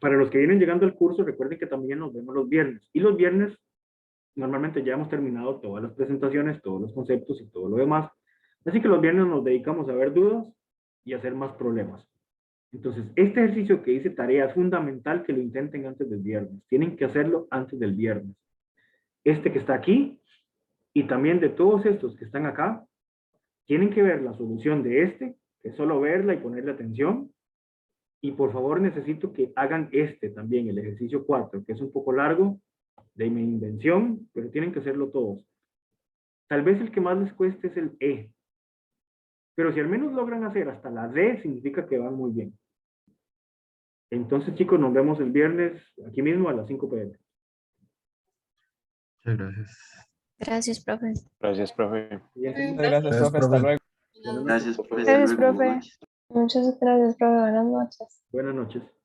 Para los que vienen llegando al curso, recuerden que también nos vemos los viernes. Y los viernes, normalmente ya hemos terminado todas las presentaciones, todos los conceptos y todo lo demás. Así que los viernes nos dedicamos a ver dudas y a hacer más problemas. Entonces, este ejercicio que dice tarea es fundamental que lo intenten antes del viernes. Tienen que hacerlo antes del viernes. Este que está aquí y también de todos estos que están acá, tienen que ver la solución de este, que es solo verla y ponerle atención. Y por favor necesito que hagan este también, el ejercicio 4, que es un poco largo, de mi invención, pero tienen que hacerlo todos. Tal vez el que más les cueste es el E. Pero si al menos logran hacer hasta la D, significa que van muy bien. Entonces, chicos, nos vemos el viernes aquí mismo a las 5 p.m. Muchas gracias. Gracias, profe. Gracias, profe. Bien. Gracias, profe. Hasta luego. Gracias, profe. Gracias, profe. Muchas gracias, profe. Buenas noches. Buenas noches.